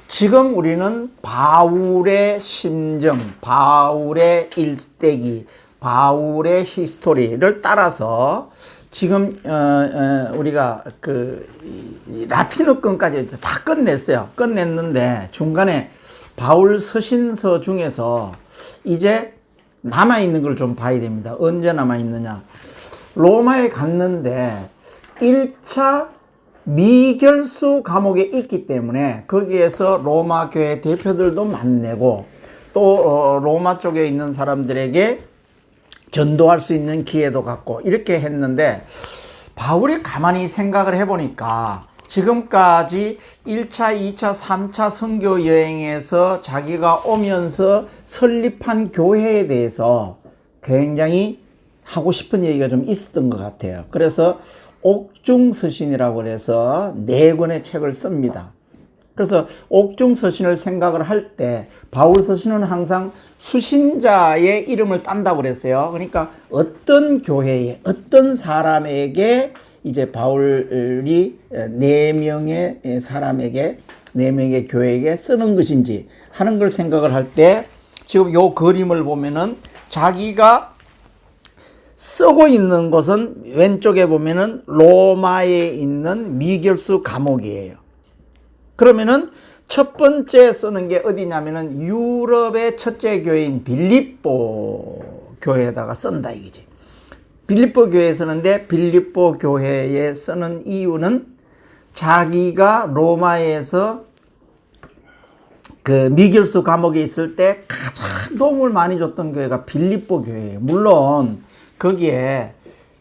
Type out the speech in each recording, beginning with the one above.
지금 우리는 바울의 심정, 바울의 일대기, 바울의 히스토리를 따라서 지금 우리가 그 라틴어권까지 다 끝냈어요. 끝냈는데 중간에 바울 서신서 중에서 이제 남아있는 걸 좀 봐야 됩니다. 언제 남아있느냐. 로마에 갔는데 1차 미결수 감옥에 있기 때문에 거기에서 로마 교회 대표들도 만나고 또 로마 쪽에 있는 사람들에게 전도할 수 있는 기회도 갖고 이렇게 했는데, 바울이 가만히 생각을 해보니까 지금까지 1차, 2차, 3차 선교 여행에서 자기가 오면서 설립한 교회에 대해서 굉장히 하고 싶은 얘기가 좀 있었던 것 같아요. 그래서 옥중서신이라고 해서 4권의 책을 씁니다. 그래서 옥중서신을 생각을 할 때 바울 서신은 항상 수신자의 이름을 딴다고 그랬어요. 그러니까 어떤 교회에 어떤 사람에게 이제 바울이 4명의 사람에게 4명의 교회에게 쓰는 것인지 하는 걸 생각을 할 때 지금 요 그림을 보면은 자기가 쓰고 있는 곳은 왼쪽에 보면은 로마에 있는 미결수 감옥이에요. 그러면은 첫 번째 쓰는 게 어디냐면은 유럽의 첫째 교회인 빌립보 교회에다가 쓴다 이거지. 빌립보 교회에 쓰는데 빌립보 교회에 쓰는 이유는 자기가 로마에서 그 미결수 감옥에 있을 때 가장 도움을 많이 줬던 교회가 빌립보 교회예요. 물론 거기에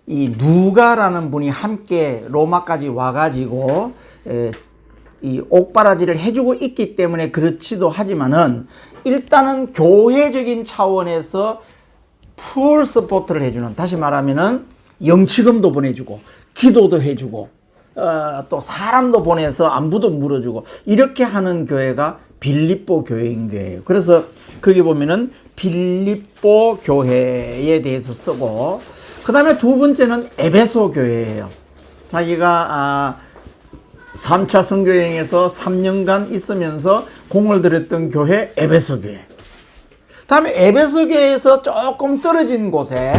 이 누가라는 분이 함께 로마까지 와가지고 이 옥바라지를 해주고 있기 때문에 그렇지도 하지만은 일단은 교회적인 차원에서 풀 서포트를 해주는, 다시 말하면은 영치금도 보내주고 기도도 해주고 또 사람도 보내서 안부도 물어주고 이렇게 하는 교회가 빌립보 교회인 거예요. 그래서 거기 보면은 빌립보 교회에 대해서 쓰고, 그 다음에 두 번째는 에베소 교회예요. 자기가 3차 선교여행에서 3년간 있으면서 공을 들였던 교회 에베소 교회. 다음에 에베소 교회에서 조금 떨어진 곳에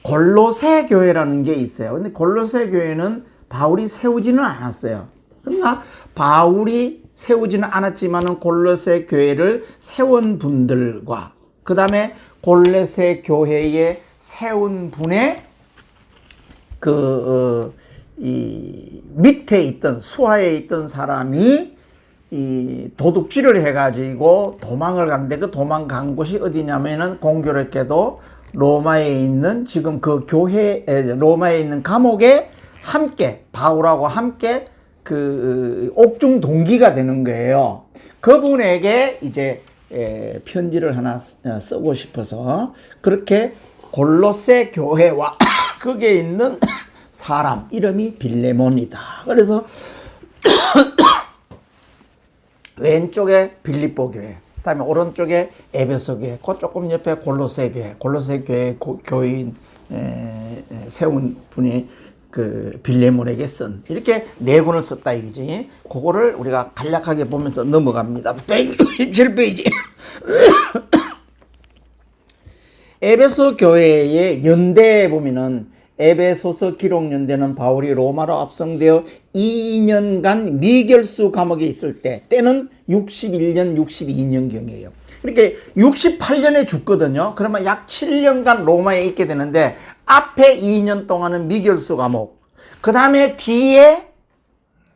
골로새 교회라는 게 있어요. 근데 골로새 교회는 바울이 세우지는 않았어요. 그러나 바울이 세우지는 않았지만은 골로새 교회를 세운 분들과 그 다음에 골로새 교회에 세운 분의 이 밑에 있던 수하에 있던 사람이 이 도둑질을 해가지고 도망을 갔는데 그 도망간 곳이 어디냐면은 공교롭게도 로마에 있는 지금 그 교회 로마에 있는 감옥에 함께 바울하고 함께 그 옥중 동기가 되는 거예요. 그분에게 이제 편지를 하나 쓰고 싶어서 그렇게 골로새 교회와 거기에 있는 사람 이름이 빌레몬이다. 그래서 왼쪽에 빌립보 교회, 그다음에 오른쪽에 에베소 교회, 그 조금 옆에 골로새 교회 교인 세운 분이 그 빌레몬에게 쓴 이렇게 4권을 썼다 이거지. 그거를 우리가 간략하게 보면서 넘어갑니다. 167페이지. 에베소 교회의 연대에 보면은 에베소서 기록 연대는 바울이 로마로 압송되어 2년간 미결수 감옥에 있을 때는 61년, 62년경이에요. 이렇게 68년에 죽거든요. 그러면 약 7년간 로마에 있게 되는데 앞에 2년 동안은 미결수 감옥, 그 다음에 뒤에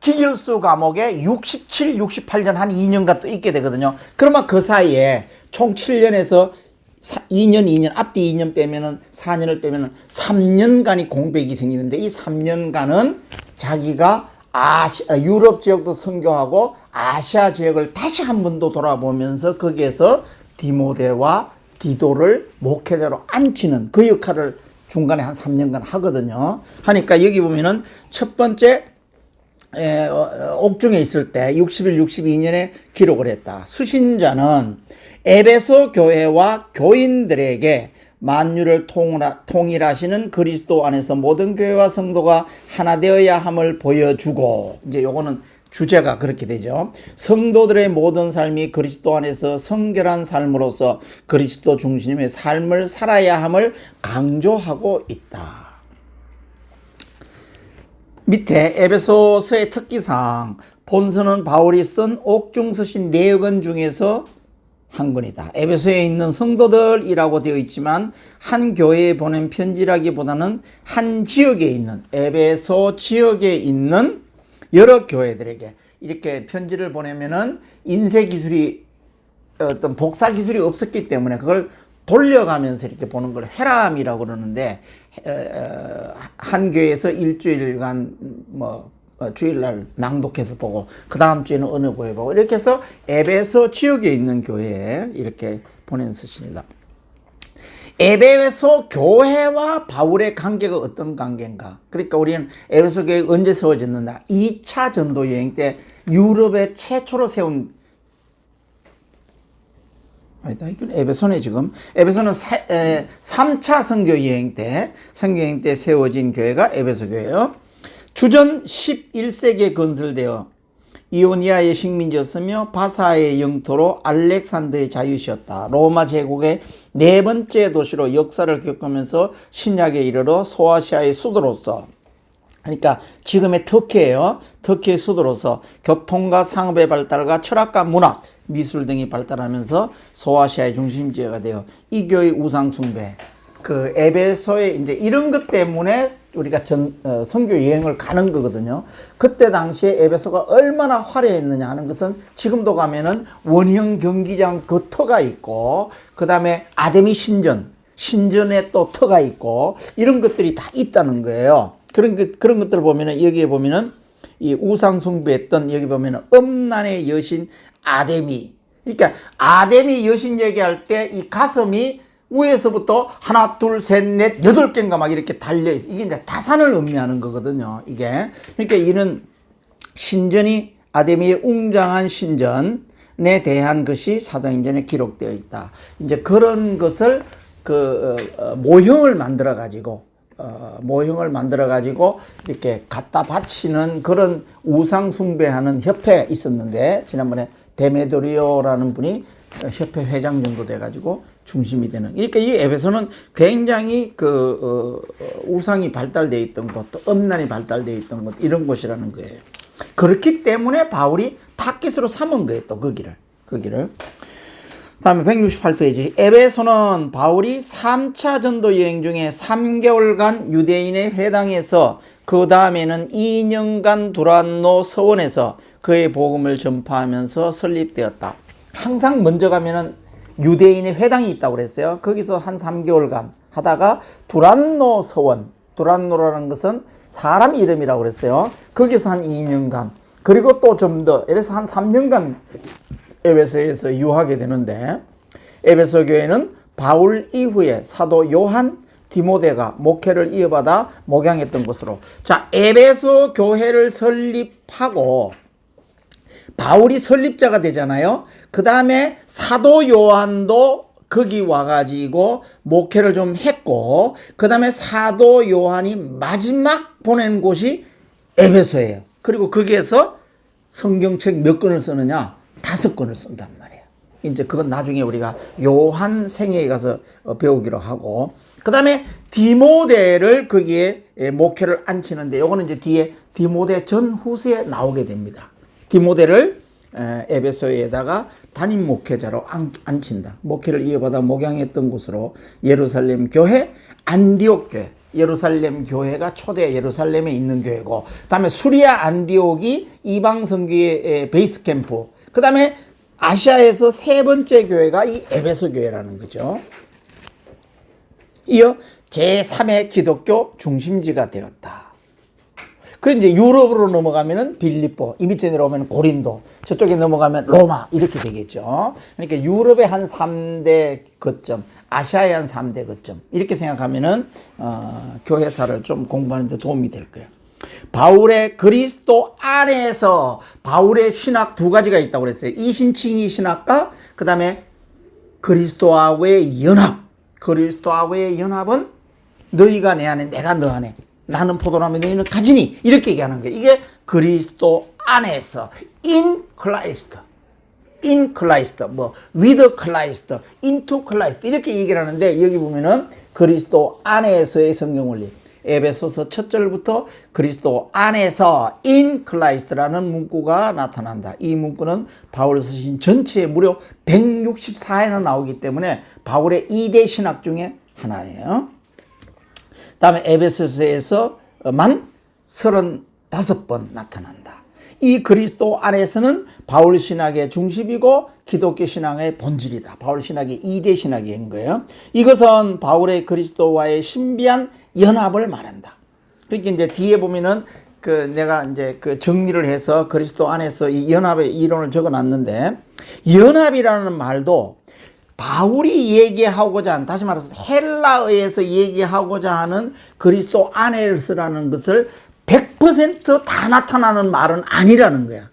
기결수 감옥에 67, 68년 한 2년간 또 있게 되거든요. 그러면 그 사이에 총 7년에서 2년, 앞뒤 2년 빼면은 4년을 빼면은 3년간이 공백이 생기는데 이 3년간은 자기가 유럽 지역도 선교하고 아시아 지역을 다시 한 번 더 돌아보면서 거기에서 디모데와 디도를 목회자로 앉히는 그 역할을 중간에 한 3년간 하거든요. 하니까 여기 보면은 첫 번째 옥중에 있을 때 61, 62년에 기록을 했다. 수신자는 에베소 교회와 교인들에게 만유를 통일하시는 그리스도 안에서 모든 교회와 성도가 하나 되어야 함을 보여주고, 이제 요거는 주제가 그렇게 되죠. 성도들의 모든 삶이 그리스도 안에서 성결한 삶으로서 그리스도 중심의 삶을 살아야 함을 강조하고 있다. 밑에 에베소서의 특기사항, 본서는 바울이 쓴 옥중서신 4권 중에서 한 권이다. 에베소에 있는 성도들이라고 되어 있지만 한 교회에 보낸 편지라기보다는 한 지역에 있는, 에베소 지역에 있는 여러 교회들에게 이렇게 편지를 보내면은 인쇄 기술이, 어떤 복사 기술이 없었기 때문에 그걸 돌려가면서 이렇게 보는 걸 회람이라고 그러는데, 한 교회에서 일주일간 주일날 낭독해서 보고 그 다음 주에는 어느 교회 보고 이렇게 해서 에베소 지역에 있는 교회에 이렇게 보낸 서신이다. 에베소 교회와 바울의 관계가 어떤 관계인가? 그러니까 우리는 에베소 교회가 언제 세워졌느냐? 2차 전도 여행 때 유럽에 최초로 세운, 아니다, 이건 에베소네 지금. 에베소는 3차 선교 여행 때 세워진 교회가 에베소 교회예요. 주전 11세기에 건설되어 이오니아의 식민지였으며 바사의 영토로 알렉산더의 자유시였다. 로마 제국의 4번째 도시로 역사를 겪으면서 신약에 이르러 소아시아의 수도로서, 그러니까 지금의 터키예요. 터키의 수도로서 교통과 상업의 발달과 철학과 문학, 미술 등이 발달하면서 소아시아의 중심지가 되어 이 교회의 우상 숭배, 그 에베소에 이제 이런 것 때문에 우리가 선교 여행을 가는 거거든요. 그때 당시에 에베소가 얼마나 화려했느냐 하는 것은 지금도 가면은 원형 경기장 그 터가 있고, 그 다음에 아데미 신전에 또 터가 있고, 이런 것들이 다 있다는 거예요. 그런 것들을 보면은, 여기에 보면은 이 우상 숭배했던, 여기 보면은 음란의 여신 아데미. 그러니까 아데미 여신 얘기할 때 이 가슴이 위에서부터 하나, 둘, 셋, 넷, 8개인가 막 이렇게 달려있어. 이게 이제 다산을 의미하는 거거든요, 이게. 그러니까 이런 신전이 아데미의 웅장한 신전에 대한 것이 사도행전에 기록되어 있다. 이제 그런 것을 모형을 만들어 가지고 이렇게 갖다 바치는 그런 우상 숭배하는 협회가 있었는데, 지난번에 데메도리오라는 분이 협회 회장 정도 돼가지고 중심이 되는. 그러니까 이 에베소는 굉장히 우상이 발달되어 있던 곳, 또 음란이 발달되어 있던 곳, 이런 곳이라는 거예요. 그렇기 때문에 바울이 타깃으로 삼은 거예요, 또 거기를. 다음에 168페이지. 에베소는 바울이 3차 전도 여행 중에 3개월간 유대인의 회당에서, 그 다음에는 2년간 두란노 서원에서 그의 복음을 전파하면서 설립되었다. 항상 먼저 가면은 유대인의 회당이 있다고 그랬어요. 거기서 한 3개월간 하다가 두란노 서원, 두란노라는 것은 사람 이름이라고 그랬어요. 거기서 한 2년간, 그리고 또 좀 더, 이래서 한 3년간 에베소에서 유하게 되는데, 에베소 교회는 바울 이후에 사도 요한, 디모데가 목회를 이어받아 목양했던 곳으로. 자, 에베소 교회를 설립하고 바울이 설립자가 되잖아요. 그 다음에 사도 요한도 거기 와가지고 목회를 좀 했고, 그 다음에 사도 요한이 마지막 보낸 곳이 에베소예요. 그리고 거기에서 성경책 몇 권을 쓰느냐? 5권을 쓴단 말이에요. 이제 그건 나중에 우리가 요한 생애에 가서 배우기로 하고, 그 다음에 디모데를 거기에 목회를 앉히는데, 요거는 이제 뒤에 디모데 전후서에 나오게 됩니다. 디모데를 에베소에다가 담임 목회자로 앉힌다. 목회를 이어받아 목양했던 곳으로 예루살렘 교회, 안디옥 교회. 예루살렘 교회가 초대 예루살렘에 있는 교회고, 그 다음에 수리아 안디옥이 이방 선교의 베이스 캠프, 그 다음에 아시아에서 3번째 교회가 이 에베소 교회라는 거죠. 이어 제3의 기독교 중심지가 되었다. 그 이제 유럽으로 넘어가면은 빌립보, 이 밑에 내려오면 고린도, 저쪽에 넘어가면 로마, 이렇게 되겠죠. 그러니까 유럽의 한 3대 거점, 아시아의 한 3대 거점, 이렇게 생각하면은 교회사를 좀 공부하는 데 도움이 될 거예요. 바울의 그리스도 안에서 바울의 신학 2가지가 있다고 그랬어요. 이신칭의 신학과 그 다음에 그리스도와의 연합. 그리스도와의 연합은 너희가 내 안에, 내가 너 안에, 나는 포도나무 너희는 가지니, 이렇게 얘기하는 거예요. 이게 그리스도 안에서 in Christ, in Christ, 뭐 with Christ, into Christ 이렇게 얘기를 하는데 여기 보면은 그리스도 안에서의 성경 원리. 에베소서 첫 절부터 그리스도 안에서 in Christ라는 문구가 나타난다. 이 문구는 바울 서신 전체에 무려 164회나 나오기 때문에 바울의 2대 신학 중에 하나예요. 다음에 에베소서에서만 35번 나타난다. 이 그리스도 안에서는 바울 신학의 중심이고 기독교 신앙의 본질이다. 바울 신학의 2대 신학인 거예요. 이것은 바울의 그리스도와의 신비한 연합을 말한다. 그러니까 이제 뒤에 보면은 내가 이제 정리를 해서 그리스도 안에서 이 연합의 이론을 적어 놨는데, 연합이라는 말도 바울이 얘기하고자 하는, 다시 말해서 헬라어에서 얘기하고자 하는 그리스도 안에서라는 것을 100% 나타나는 말은 아니라는 거야.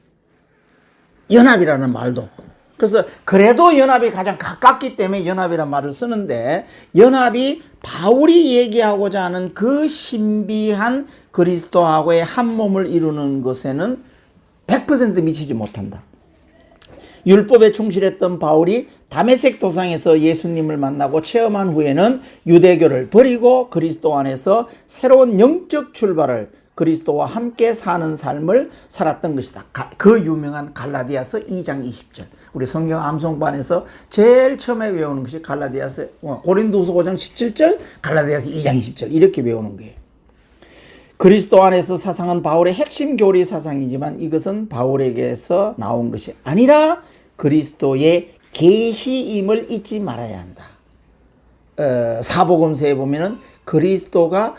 연합이라는 말도. 그래서 그래도 연합이 가장 가깝기 때문에 연합이라는 말을 쓰는데, 연합이 바울이 얘기하고자 하는 그 신비한 그리스도하고의 한 몸을 이루는 것에는 100% 미치지 못한다. 율법에 충실했던 바울이 다메섹 도상에서 예수님을 만나고 체험한 후에는 유대교를 버리고 그리스도 안에서 새로운 영적 출발을, 그리스도와 함께 사는 삶을 살았던 것이다. 그 유명한 갈라디아서 2장 20절. 우리 성경 암송반에서 제일 처음에 외우는 것이 갈라디아서, 고린도후서 5장 17절, 갈라디아서 2장 20절 이렇게 외우는 거예요. 그리스도 안에서 사상은 바울의 핵심 교리 사상이지만 이것은 바울에게서 나온 것이 아니라 그리스도의 계시임을 잊지 말아야 한다. 사복음서에 보면은 그리스도가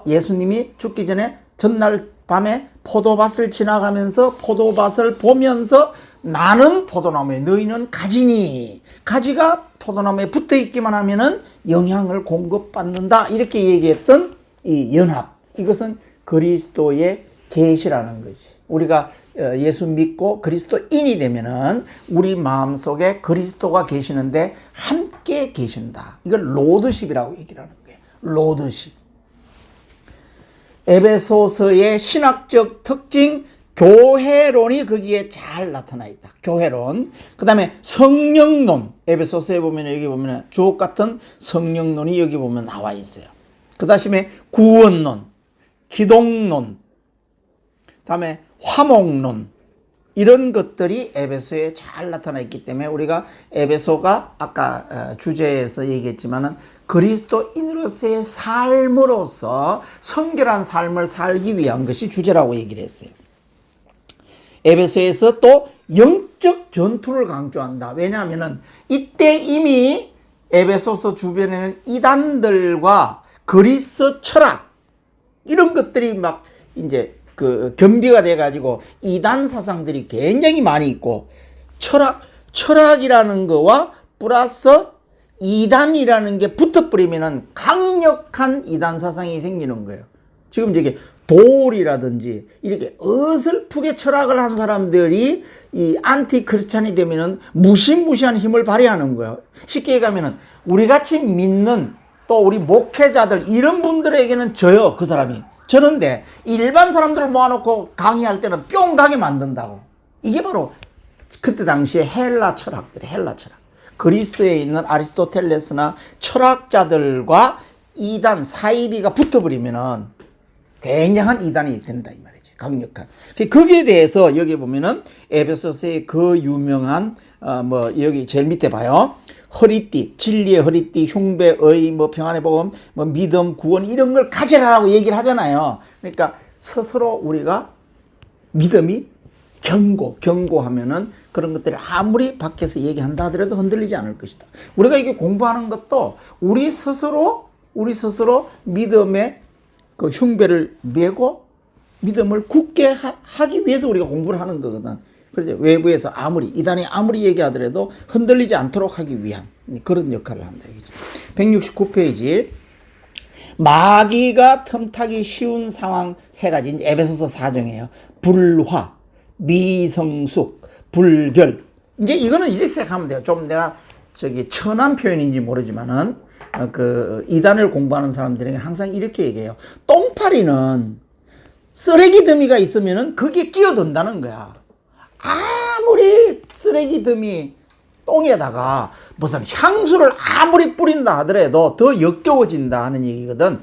예수님이 죽기 전에 전날 밤에 포도밭을 지나가면서 포도밭을 보면서 나는 포도나무에 너희는 가지니, 가지가 포도나무에 붙어 있기만 하면은 영향을 공급받는다 이렇게 얘기했던 이 연합, 이것은 그리스도의 계시라는 거지. 우리가 예수 믿고 그리스도인이 되면은 우리 마음속에 그리스도가 계시는데 함께 계신다. 이걸 로드십이라고 얘기를 하는 거예요. 로드십. 에베소서의 신학적 특징, 교회론이 거기에 잘 나타나 있다. 교회론. 그 다음에 성령론. 에베소서에 보면 여기 보면 주옥 같은 성령론이 여기 보면 나와 있어요. 그 다음에 구원론, 기독론, 다음에 화목론, 이런 것들이 에베소에 잘 나타나 있기 때문에 우리가 에베소가 아까 주제에서 얘기했지만은 그리스도인으로서의 삶으로서 성결한 삶을 살기 위한 것이 주제라고 얘기를 했어요. 에베소에서 또 영적 전투를 강조한다. 왜냐하면은 이때 이미 에베소서 주변에는 이단들과 그리스 철학 이런 것들이 막 이제 겸비가 돼가지고 이단 사상들이 굉장히 많이 있고, 철학이라는 거와 플러스 이단이라는 게 붙어버리면은 강력한 이단 사상이 생기는 거예요. 지금 저기 도울이라든지 이렇게 어설프게 철학을 한 사람들이 이 안티 크리스찬이 되면은 무시무시한 힘을 발휘하는 거예요. 쉽게 얘기하면은 우리 같이 믿는 또 우리 목회자들 이런 분들에게는 져요. 그 사람이 저는데 일반 사람들을 모아놓고 강의할 때는 뿅 가게 만든다고. 이게 바로 그때 당시에 헬라 철학들이, 헬라 철학. 그리스에 있는 아리스토텔레스나 철학자들과 이단 사이비가 붙어버리면은 굉장한 이단이 된다 이 말이지. 강력한. 거기에 대해서 여기 보면은 에베소서의 그 유명한 여기 제일 밑에 봐요. 허리띠, 진리의 허리띠, 흉배의 평안의 복음, 믿음, 구원 이런 걸 가져라라고 얘기를 하잖아요. 그러니까 스스로 우리가 믿음이 견고하면은 그런 것들이 아무리 밖에서 얘기한다 하더라도 흔들리지 않을 것이다. 우리가 이게 공부하는 것도 우리 스스로 믿음의 그 흉배를 메고 믿음을 굳게 하기 위해서 우리가 공부를 하는 거거든. 그래서 외부에서 이단이 아무리 얘기하더라도 흔들리지 않도록 하기 위한 그런 역할을 한다. 169페이지. 마귀가 틈타기 쉬운 상황 세 가지. 이제 에베소서 4정이에요. 불화, 미성숙, 불결. 이제 이거는 이렇게 생각하면 돼요. 좀 내가 천한 표현인지 모르지만은 이단을 공부하는 사람들에게 항상 이렇게 얘기해요. 똥파리는 쓰레기 더미가 있으면은 그게 끼어든다는 거야. 아무리 쓰레기 더미 똥에다가 무슨 향수를 아무리 뿌린다 하더라도 더 역겨워진다 하는 얘기거든.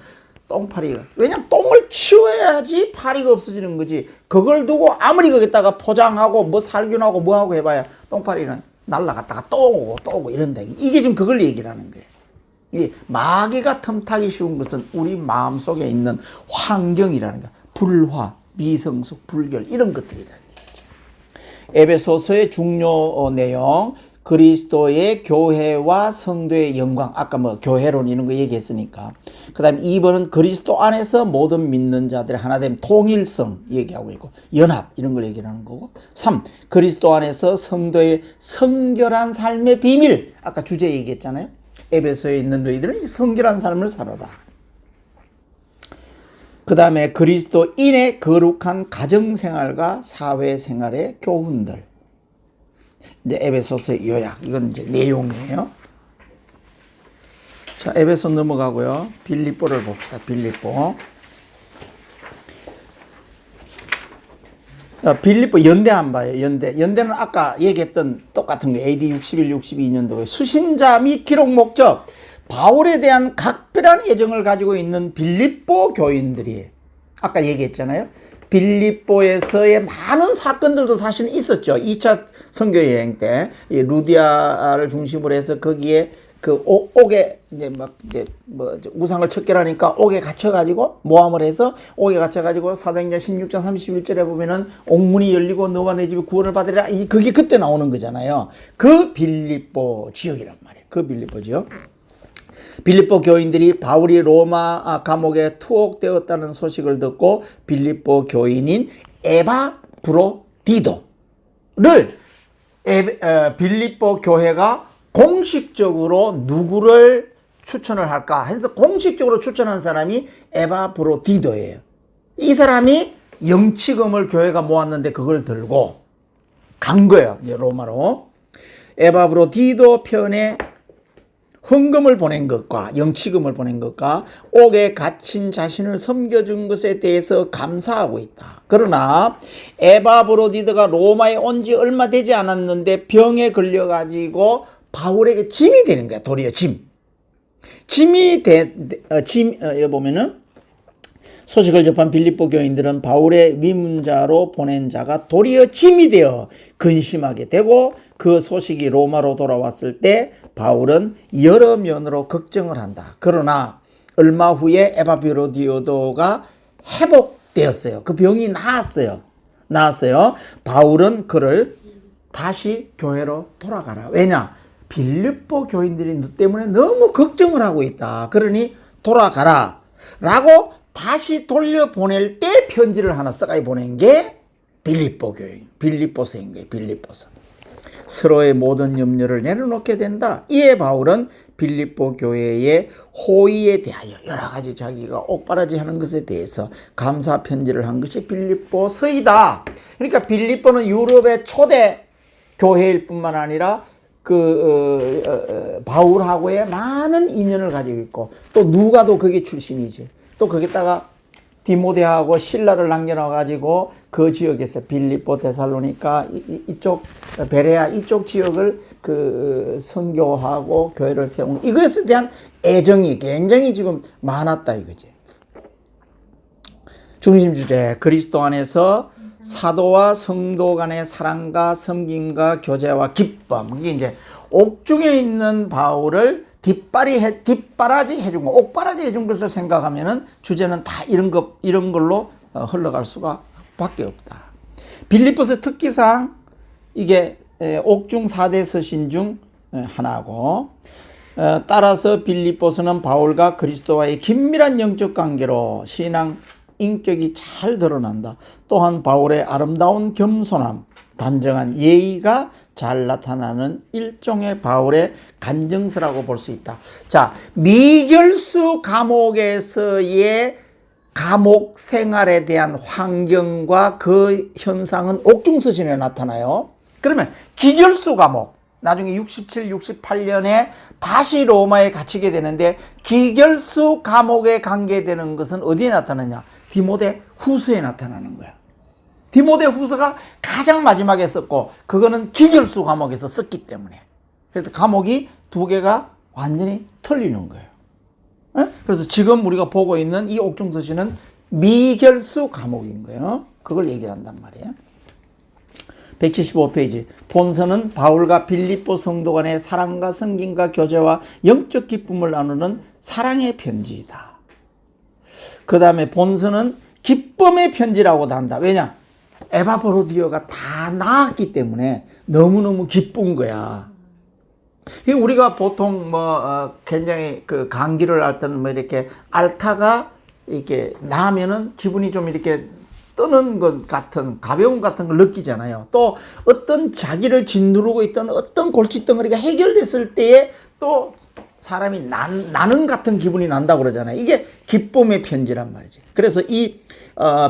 똥파리가. 왜냐면 똥을 치워야지 파리가 없어지는 거지. 그걸 두고 아무리 거기다가 포장하고 뭐 살균하고 뭐 하고 해봐야 똥파리는 날라갔다가 또 오고 또 오고 이런다. 이게 지금 그걸 얘기를 하는 거예요. 이 마귀가 틈타기 쉬운 것은 우리 마음속에 있는 환경이라는 거야. 불화, 미성숙, 불결 이런 것들이라는 얘기죠. 에베소서의 중요 내용, 그리스도의 교회와 성도의 영광. 아까 뭐 교회론 이런 거 얘기했으니까. 그 다음에 2번은 그리스도 안에서 모든 믿는 자들의 하나됨, 통일성 얘기하고 있고, 연합 이런 걸 얘기하는 거고. 3. 그리스도 안에서 성도의 성결한 삶의 비밀. 아까 주제 얘기했잖아요. 에베소에 있는 너희들은 성결한 삶을 살아라. 그 다음에 그리스도인의 거룩한 가정생활과 사회생활의 교훈들. 이제 에베소서의 요약. 이건 이제 내용이에요. 자, 에베소 넘어가고요. 빌립보를 봅시다. 빌립보. 빌립보 연대 안 봐요. 연대는 아까 얘기했던 똑같은 거. AD 61, 62년도에 수신자 및 기록 목적. 바울에 대한 각별한 애정을 가지고 있는 빌립보 교인들이 아까 얘기했잖아요. 빌립보에서의 많은 사건들도 사실은 있었죠. 2차 선교 여행 때 루디아를 중심으로 해서 거기에 그 옥에 이제 뭐 우상을 척결하니까 옥에 갇혀가지고 모함을 해서 옥에 갇혀가지고 사도행전 16장 31절에 보면은 옥문이 열리고 너와 내 집에 구원을 받으리라. 그게 그때 나오는 거잖아요. 그 빌립보 지역이란 말이에요. 그 빌립보 지역. 빌립보 교인들이 바울이 로마 감옥에 투옥되었다는 소식을 듣고 빌립보 교인인 에바브로디도를 빌립보 교회가 공식적으로 누구를 추천을 할까 해서 공식적으로 추천한 사람이 에바브로디도예요. 이 사람이 영치금을 교회가 모았는데 그걸 들고 간 거예요. 이제 로마로. 에바브로디도 편에 헌금을 보낸 것과 영치금을 보낸 것과 옥에 갇힌 자신을 섬겨준 것에 대해서 감사하고 있다. 그러나 에바브로디도가 로마에 온 지 얼마 되지 않았는데 병에 걸려가지고 바울에게 짐이 되는 거야. 도리어 여기 보면은 소식을 접한 빌립보 교인들은 바울의 위문자로 보낸 자가 도리어 짐이 되어 근심하게 되고 그 소식이 로마로 돌아왔을 때 바울은 여러 면으로 걱정을 한다. 그러나 얼마 후에 에바브로디도가 회복되었어요. 그 병이 나았어요. 바울은 그를 다시 교회로 돌아가라. 왜냐? 빌립보 교인들이 너 때문에 너무 걱정을 하고 있다. 그러니 돌아가라 라고 다시 돌려보낼 때 편지를 하나 써가지고 보낸 게 빌립보 교인, 빌립보서인 거예요. 빌립보서. 서로의 모든 염려를 내려놓게 된다. 이에 바울은 빌립보 교회의 호의에 대하여 여러 가지 자기가 옥바라지 하는 것에 대해서 감사 편지를 한 것이 빌립보서이다. 그러니까 빌립보는 유럽의 초대 교회일 뿐만 아니라 바울하고의 많은 인연을 가지고 있고 또 누가도 거기 출신이지. 또 거기다가 디모데하고 신라를 남겨놔가지고 그 지역에서 빌립보, 데살로니가 이쪽 베레아 이쪽 지역을 선교하고 교회를 세우는 이것에 대한 애정이 굉장히 지금 많았다 이거지. 중심 주제 그리스도 안에서 사도와 성도 간의 사랑과 섬김과 교제와 기쁨. 이게 이제 옥중에 있는 바울을 뒷바라지 해준 거, 옥바라지 해준 것을 생각하면은 주제는 다 이런 걸로 흘러갈 수가 밖에 없다. 빌립보서 특기상 이게 옥중 4대 서신 중 하나고, 따라서 빌립보서는 바울과 그리스도와의 긴밀한 영적 관계로 신앙 인격이 잘 드러난다. 또한 바울의 아름다운 겸손함, 단정한 예의가 잘 나타나는 일종의 바울의 간증서라고 볼 수 있다. 자, 미결수 감옥에서의 감옥 생활에 대한 환경과 그 현상은 옥중서신에 나타나요. 그러면 기결수 감옥, 나중에 67, 68년에 다시 로마에 갇히게 되는데 기결수 감옥에 관계되는 것은 어디에 나타나냐? 디모데 후서에 나타나는 거야. 디모데 후서가 가장 마지막에 썼고 그거는 기결수 과목에서 썼기 때문에 그래서 과목이 두 개가 완전히 틀리는 거예요. 그래서 지금 우리가 보고 있는 이 옥중서신은 미결수 과목인 거예요. 그걸 얘기를 한단 말이에요. 175페이지. 본서는 바울과 빌립보 성도 간의 사랑과 성김과 교제와 영적 기쁨을 나누는 사랑의 편지이다. 그 다음에 본서는 기쁨의 편지라고도 한다. 왜냐? 에바브로디오가 다 나았기 때문에 너무너무 기쁜 거야. 우리가 보통 굉장히 그 감기를 할 때는 이렇게 앓다가 이렇게 나면은 기분이 좀 이렇게 떠는 것 같은 가벼움 같은 걸 느끼잖아요. 또 어떤 자기를 짓누르고 있던 어떤 골칫덩어리가 해결됐을 때에 또 사람이 나는 같은 기분이 난다고 그러잖아요. 이게 기쁨의 편지란 말이지. 그래서 이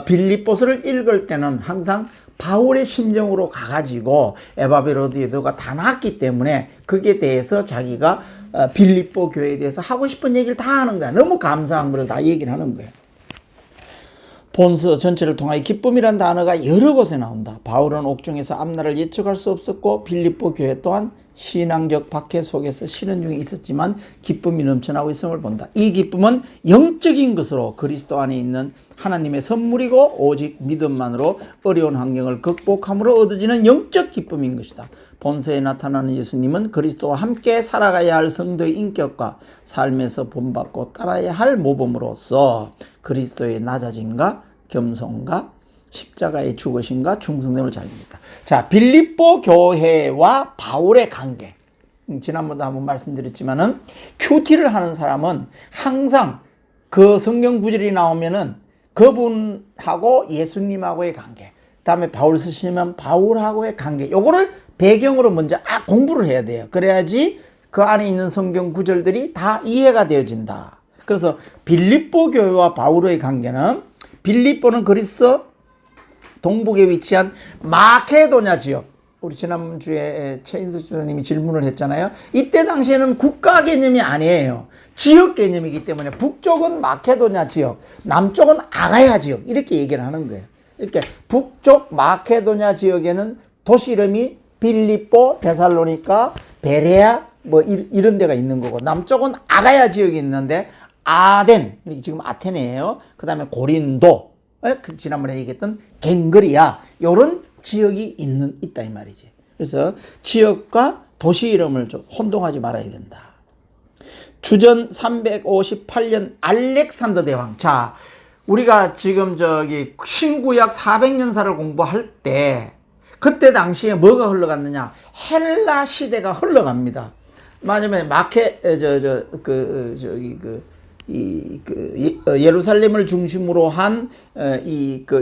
빌립보서를 읽을 때는 항상 바울의 심정으로 가가지고 에바브로디오가 다 나았기 때문에 거기에 대해서 자기가 빌립보 교회에 대해서 하고 싶은 얘기를 다 하는 거야. 너무 감사한 걸 다 얘기를 하는 거예요. 본서 전체를 통하여 기쁨이란 단어가 여러 곳에 나온다. 바울은 옥중에서 앞날을 예측할 수 없었고 빌립보 교회 또한 신앙적 박해 속에서 쉬는 중에 있었지만 기쁨이 넘쳐나고 있음을 본다. 이 기쁨은 영적인 것으로 그리스도 안에 있는 하나님의 선물이고 오직 믿음만으로 어려운 환경을 극복함으로 얻어지는 영적 기쁨인 것이다. 본서에 나타나는 예수님은 그리스도와 함께 살아가야 할 성도의 인격과 삶에서 본받고 따라야 할 모범으로서 그리스도의 낮아짐과 겸손과 십자가의 죽으심과 충성됨을 잘립니다. 자, 빌립보 교회와 바울의 관계. 지난번도 한번 말씀드렸지만은 큐티를 하는 사람은 항상 그 성경 구절이 나오면은 그분하고 예수님하고의 관계, 그다음에 바울 쓰시면 바울하고의 관계, 요거를 배경으로 먼저 공부를 해야 돼요. 그래야지 그 안에 있는 성경 구절들이 다 이해가 되어진다. 그래서 빌립보 교회와 바울의 관계는 빌립보는 그리스 동북에 위치한 마케도냐 지역. 우리 지난주에 최인석 주사님이 질문을 했잖아요. 이때 당시에는 국가 개념이 아니에요. 지역 개념이기 때문에 북쪽은 마케도냐 지역, 남쪽은 아가야 지역 이렇게 얘기를 하는 거예요. 이렇게 북쪽 마케도냐 지역에는 도시 이름이 빌립보, 데살로니가, 베레아 이런 데가 있는 거고 남쪽은 아가야 지역이 있는데 아덴, 지금 아테네예요. 그 다음에 고린도, 지난번에 얘기했던 갱그리아, 요런 지역이 있다 이 말이지. 그래서 지역과 도시 이름을 좀 혼동하지 말아야 된다. 주전 358년 알렉산더 대왕. 자, 우리가 지금 신구약 400년사를 공부할 때 그때 당시에 뭐가 흘러갔느냐? 헬라 시대가 흘러갑니다. 만약에 예루살렘을 중심으로 한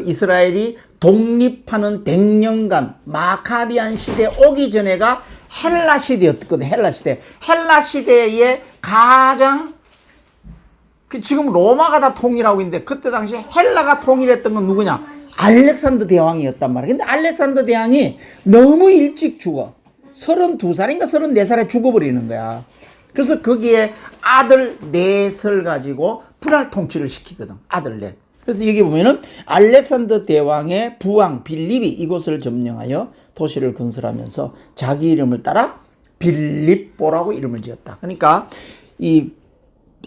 이스라엘이 독립하는 100년간 마카비안 시대 오기 전에가 헬라 시대였거든. 헬라 시대. 헬라 시대에 가장 지금 로마가 다 통일하고 있는데 그때 당시 헬라가 통일했던 건 누구냐? 알렉산더 대왕이었단 말이야. 근데 알렉산더 대왕이 너무 일찍 죽어. 32살인가 34살에 죽어버리는 거야. 그래서 거기에 아들 넷을 가지고 분할 통치를 시키거든. 아들 넷. 그래서 여기 보면은 알렉산더 대왕의 부왕 빌립이 이곳을 점령하여 도시를 건설하면서 자기 이름을 따라 빌립보라고 이름을 지었다. 그러니까 이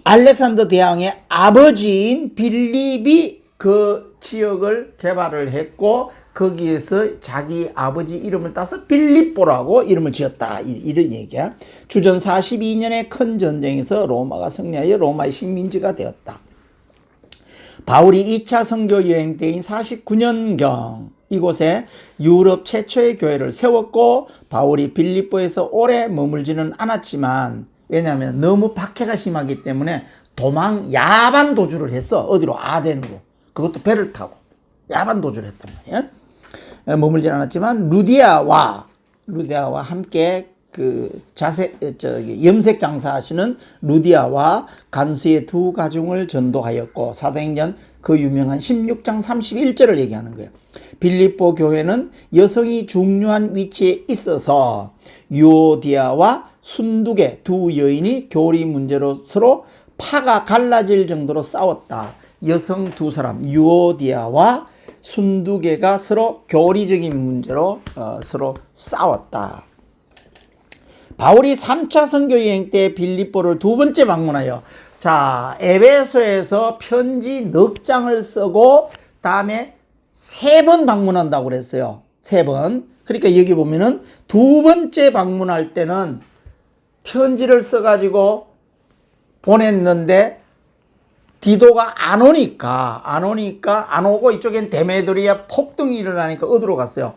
알렉산더 대왕의 아버지인 빌립이 그 지역을 개발을 했고 거기에서 자기 아버지 이름을 따서 빌립보라고 이름을 지었다. 이런 얘기야. 주전 42년의 큰 전쟁에서 로마가 승리하여 로마의 식민지가 되었다. 바울이 2차 선교 여행 때인 49년경 이곳에 유럽 최초의 교회를 세웠고 바울이 빌립보에서 오래 머물지는 않았지만 왜냐하면 너무 박해가 심하기 때문에 야반 도주를 했어. 어디로? 아덴으로. 그것도 배를 타고 야반 도주를 했단 말이야. 머물진 않았지만 루디아와 함께 염색 장사하시는 루디아와 간수의 두 가중을 전도하였고 사도행전 그 유명한 16장 31절을 얘기하는 거예요. 빌립보 교회는 여성이 중요한 위치에 있어서 유오디아와 순두계 두 여인이 교리 문제로 서로 파가 갈라질 정도로 싸웠다. 여성 두 사람 유오디아와 순두계가 서로 교리적인 문제로 서로 싸웠다. 바울이 3차 선교 여행 때 빌립보를 두 번째 방문하여 자 에베소에서 편지 넉 장을 쓰고 다음에 3번 방문한다고 그랬어요. 3번. 그러니까 여기 보면은 두 번째 방문할 때는 편지를 써가지고 보냈는데 디도가 안 오니까 안 오고 이쪽엔 데메드리아 폭동이 일어나니까 어디로 갔어요?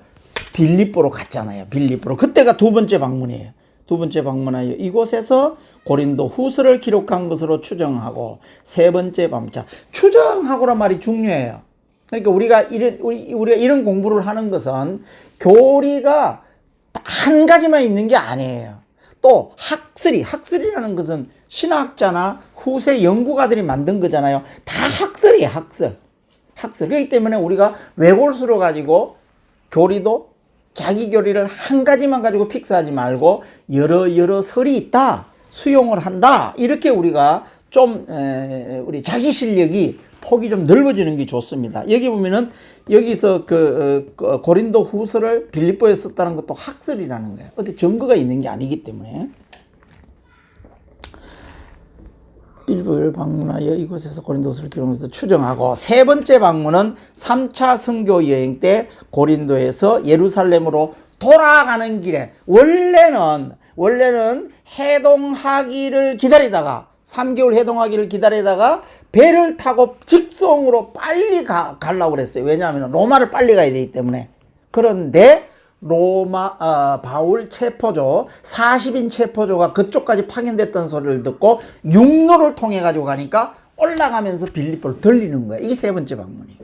빌립보로 갔잖아요. 빌립보로. 그때가 두 번째 방문이에요. 두 번째 방문하여 이곳에서 고린도 후서를 기록한 것으로 추정하고 세 번째 방문. 자, 추정하고란 말이 중요해요. 그러니까 우리가 이런 공부를 하는 것은 교리가 한 가지만 있는 게 아니에요. 또 학설이라는 것은 신학자나 후세 연구가들이 만든 거잖아요. 다 학설이에요. 학설. 그렇기 때문에 우리가 외골수로 가지고 교리도 자기 교리를 한 가지만 가지고 픽스하지 말고 여러 설이 있다. 수용을 한다. 이렇게 우리가 좀 우리 자기 실력이 폭이 좀 넓어지는 게 좋습니다. 여기 보면은 여기서 고린도 후서를 빌립보에 썼다는 것도 학설이라는 거예요. 어디 증거가 있는 게 아니기 때문에. 빌립보를 방문하여 이곳에서 고린도 후서를 기록해서 추정하고 세 번째 방문은 3차 선교 여행 때 고린도에서 예루살렘으로 돌아가는 길에 원래는 해동하기를 기다리다가 3개월 해동하기를 기다리다가 배를 타고 직송으로 빨리 가려고 그랬어요. 왜냐하면 로마를 빨리 가야 되기 때문에. 그런데 바울 체포조 40인 체포조가 그쪽까지 파견됐던 소리를 듣고 육로를 통해 가지고 가니까 올라가면서 빌립보를 들리는 거예요. 이게 세 번째 방문이에요.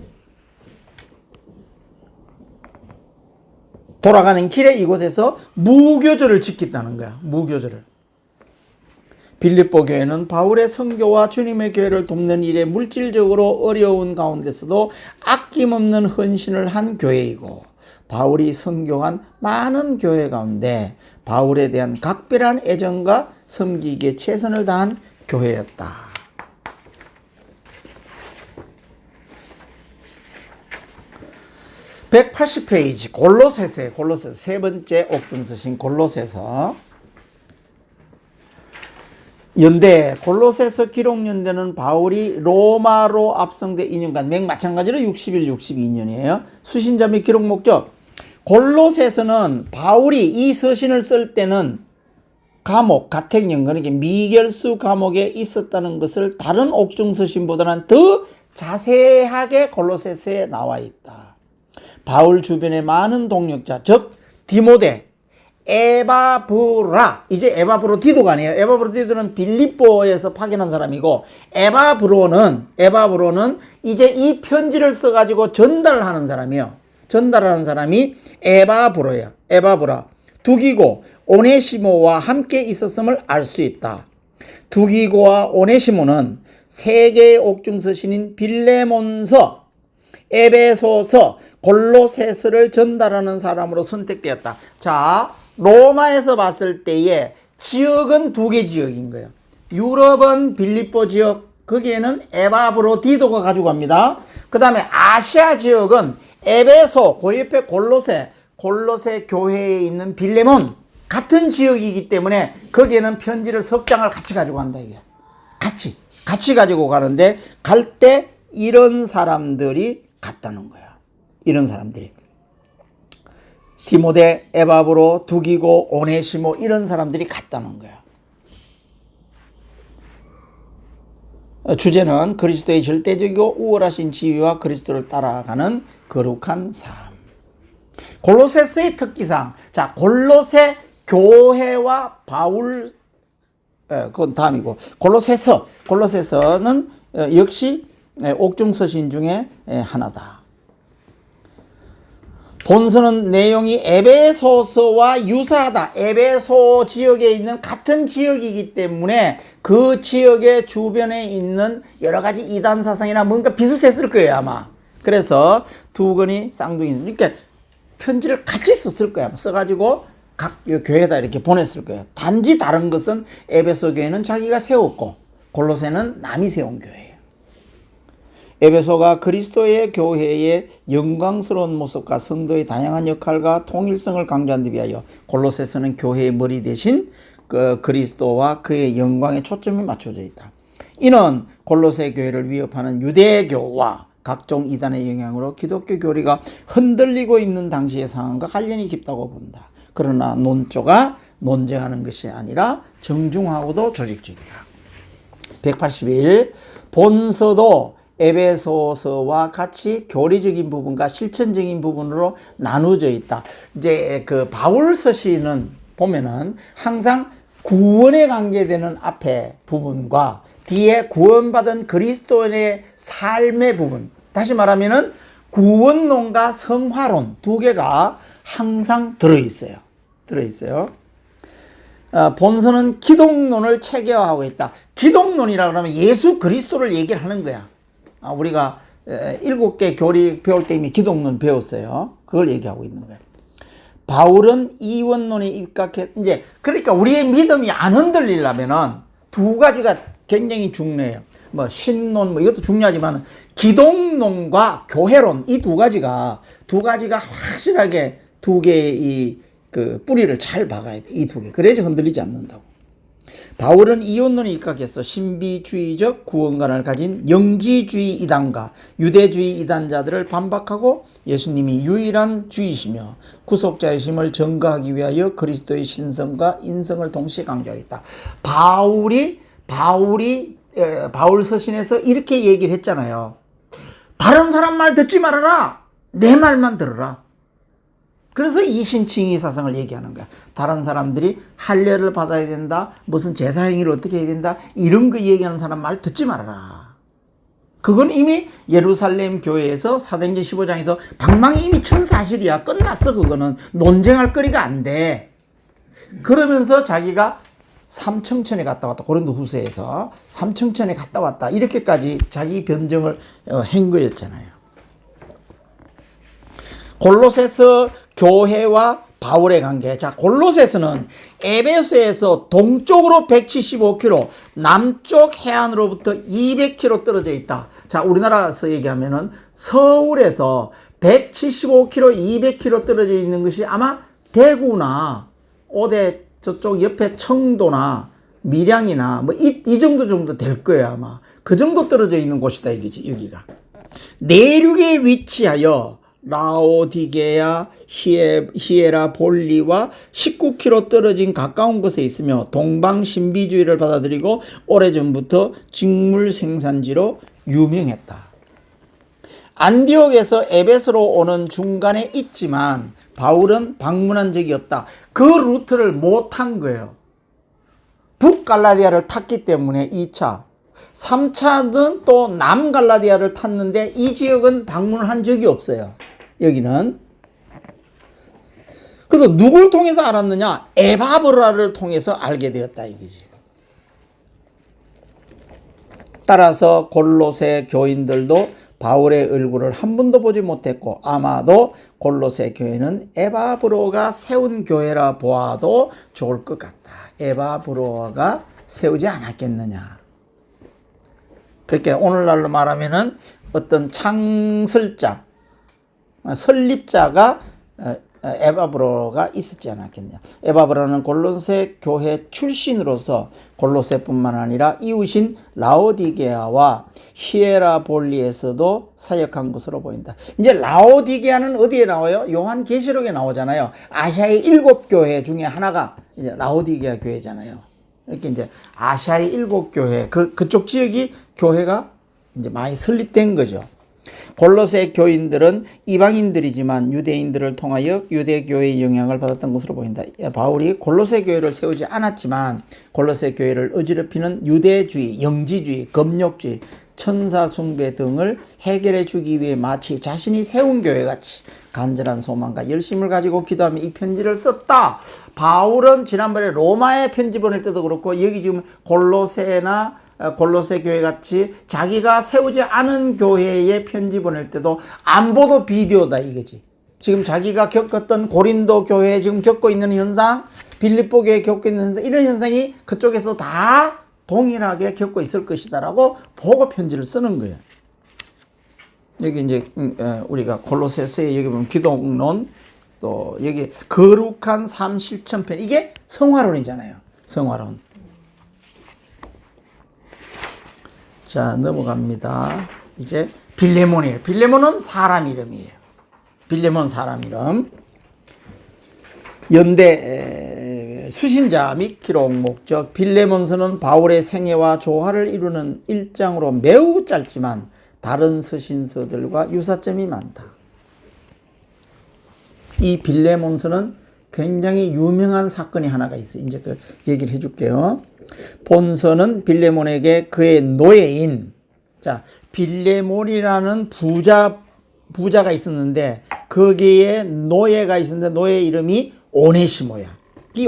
돌아가는 길에 이곳에서 무교절을 지켰다는 거야. 무교절을. 빌립보 교회는 바울의 선교와 주님의 교회를 돕는 일에 물질적으로 어려운 가운데서도 아낌없는 헌신을 한 교회이고 바울이 선교한 많은 교회 가운데 바울에 대한 각별한 애정과 섬기기에 최선을 다한 교회였다. 180페이지 골로새서 세 번째 옥중서신 골로새서 연대 골로새서 기록 연대는 바울이 로마로 압송돼 2년간 맥 마찬가지로 60일 62년이에요. 수신자 및 기록 목적 골로새서는 바울이 이 서신을 쓸 때는 가택령 그러니까 미결수 감옥에 있었다는 것을 다른 옥중서신보다는 더 자세하게 골로새서에 나와 있다. 바울 주변의 많은 동력자 즉 디모데 에바브라 이제 에바브로디도가 아니에요. 에바브로디도는 빌립보에서 파견한 사람이고 에바브로는 이제 이 편지를 써가지고 전달하는 사람이에요. 전달하는 사람이 에바브로예요. 에바브라 두기고 오네시모와 함께 있었음을 알 수 있다. 두기고와 오네시모는 세 개의 옥중서신인 빌레몬서, 에베소서, 골로새서를 전달하는 사람으로 선택되었다. 자, 로마에서 봤을 때의 지역은 두 개 지역인 거예요. 유럽은 빌립보 지역, 거기에는 에바브로디도가 가지고 갑니다. 그 다음에 아시아 지역은 에베소, 그 옆에 골로새 교회에 있는 빌레몬, 같은 지역이기 때문에 거기에는 편지를 석 장을 같이 가지고 간다, 이게. 같이 가지고 가는데, 갈 때 이런 사람들이 갔다는 거야. 이런 사람들이. 디모데, 에바브로, 두기고, 오네시모 이런 사람들이 갔다는 거야. 주제는 그리스도의 절대적이고 우월하신 지위와 그리스도를 따라가는 거룩한 삶. 골로새서의 특기상. 자, 골로새 교회와 바울, 그건 다음이고. 골로새서는 역시 옥중서신 중에 하나다. 본서는 내용이 에베소서와 유사하다. 에베소 지역에 있는 같은 지역이기 때문에 그 지역의 주변에 있는 여러 가지 이단 사상이나 뭔가 비슷했을 거예요, 아마. 그래서 두 권이 쌍둥이. 그러니까 편지를 같이 썼을 거야. 써가지고 각 교회에다 이렇게 보냈을 거예요. 단지 다른 것은 에베소 교회는 자기가 세웠고 골로새는 남이 세운 교회예요. 에베소가 그리스도의 교회의 영광스러운 모습과 성도의 다양한 역할과 통일성을 강조한 데 비하여 골로새서는 교회의 머리 대신 그리스도와 그의 영광에 초점이 맞춰져 있다. 이는 골로새 교회를 위협하는 유대교와 각종 이단의 영향으로 기독교 교리가 흔들리고 있는 당시의 상황과 관련이 깊다고 본다. 그러나 논조가 논쟁하는 것이 아니라 정중하고도 조직적이다. 181. 본서도 에베소서와 같이 교리적인 부분과 실천적인 부분으로 나누어져 있다. 이제 그 바울 서신은 보면은 항상 구원에 관계되는 앞에 부분과 뒤에 구원받은 그리스도인의 삶의 부분, 다시 말하면은 구원론과 성화론 두 개가 항상 들어있어요. 본서는 기독론을 체계화하고 있다. 기독론이라 그러면 예수 그리스도를 얘기를 하는 거야. 우리가 7개 교리 배울 때 이미 기독론 배웠어요. 그걸 얘기하고 있는 거예요. 바울은 이원론에 입각해, 이제, 그러니까 우리의 믿음이 안 흔들리려면은 두 가지가 굉장히 중요해요. 뭐, 신론, 뭐, 이것도 중요하지만, 기독론과 교회론, 이 두 가지가 확실하게 두 개의 그 뿌리를 잘 박아야 돼. 이 두 개. 그래야지 흔들리지 않는다고. 바울은 이원론에 입각해서 신비주의적 구원관을 가진 영지주의 이단과 유대주의 이단자들을 반박하고 예수님이 유일한 주이시며 구속자이심을 증거하기 위하여 그리스도의 신성과 인성을 동시에 강조하겠다. 바울 서신에서 이렇게 얘기를 했잖아요. 다른 사람 말 듣지 말아라. 내 말만 들어라. 그래서 이신칭의 사상을 얘기하는 거야. 다른 사람들이 할례를 받아야 된다. 무슨 제사 행위를 어떻게 해야 된다. 이런 거 얘기하는 사람 말 듣지 말아라. 그건 이미 예루살렘 교회에서 사도행전 15장에서 방망이 이미 천사실이야. 끝났어. 그거는 논쟁할 거리가 안 돼. 그러면서 자기가 삼청천에 갔다 왔다. 고린도 후서에서 삼청천에 갔다 왔다. 이렇게까지 자기 변정을 한 거였잖아요. 골로새서 교회와 바울의 관계. 자, 골로새서는 에베소에서 동쪽으로 175km, 남쪽 해안으로부터 200km 떨어져 있다. 자, 우리나라에서 얘기하면은 서울에서 175km, 200km 떨어져 있는 것이 아마 대구나 오대 저쪽 옆에 청도나 밀양이나 뭐 이 정도 될 거예요, 아마. 그 정도 떨어져 있는 곳이다, 이거지, 여기가. 내륙에 위치하여 라오디게아, 히에라볼리와 19km 떨어진 가까운 곳에 있으며 동방 신비주의를 받아들이고 오래전부터 직물 생산지로 유명했다. 안디옥에서 에베소로 오는 중간에 있지만 바울은 방문한 적이 없다. 그 루트를 못 탄 거예요. 북갈라디아를 탔기 때문에 2차. 3차는 또 남갈라디아를 탔는데 이 지역은 방문을 한 적이 없어요. 여기는. 그래서 누굴 통해서 알았느냐? 에바브라를 통해서 알게 되었다 이거지. 따라서 골로새 교인들도 바울의 얼굴을 한 번도 보지 못했고 아마도 골로새 교회는 에바브로가 세운 교회라 보아도 좋을 것 같다. 에바브로가 세우지 않았겠느냐. 그렇게 오늘날로 말하면은 어떤 창설자, 설립자가 에바브로가 있었지 않았겠냐. 에바브로는 골로새 교회 출신으로서 골로새뿐만 아니라 이웃인 라오디게아와 히에라볼리에서도 사역한 것으로 보인다. 이제 라오디게아는 어디에 나와요? 요한계시록에 나오잖아요. 아시아의 7교회 중에 하나가 이제 라오디게아 교회잖아요. 이렇게 이제 아시아의 7교회, 그쪽 지역이 교회가 이제 많이 설립된 거죠. 골로새 교인들은 이방인들이지만 유대인들을 통하여 유대교회의 영향을 받았던 것으로 보인다. 바울이 골로새 교회를 세우지 않았지만 골로새 교회를 어지럽히는 유대주의, 영지주의, 금욕주의, 천사숭배 등을 해결해 주기 위해 마치 자신이 세운 교회같이 간절한 소망과 열심을 가지고 기도하며 이 편지를 썼다. 바울은 지난번에 로마에 편지 보낼 때도 그렇고 여기 지금 골로새 교회 같이 자기가 세우지 않은 교회에 편지 보낼 때도 안보도 비디오다 이거지. 지금 자기가 겪었던 고린도 교회에 지금 겪고 있는 현상, 빌립보 교회에 겪고 있는 현상, 이런 현상이 그쪽에서 다 동일하게 겪고 있을 것이다라고 보고 편지를 쓰는 거예요. 여기 이제 우리가 골로새서에 여기 보면 기독론, 또 여기 거룩한 삶 실천편, 이게 성화론이잖아요. 성화론. 자, 넘어갑니다. 이제 빌레몬이에요. 빌레몬은 사람 이름이에요. 빌레몬 사람 이름. 연대 수신자 및 기록 목적. 빌레몬서는 바울의 생애와 조화를 이루는 일장으로 매우 짧지만 다른 서신서들과 유사점이 많다. 이 빌레몬서는 굉장히 유명한 사건이 하나가 있어요. 이제 그 얘기를 해줄게요. 본서는 빌레몬에게 그의 노예인, 자, 빌레몬이라는 부자가 있었는데 거기에 노예가 있었는데 노예 이름이 오네시모야. 이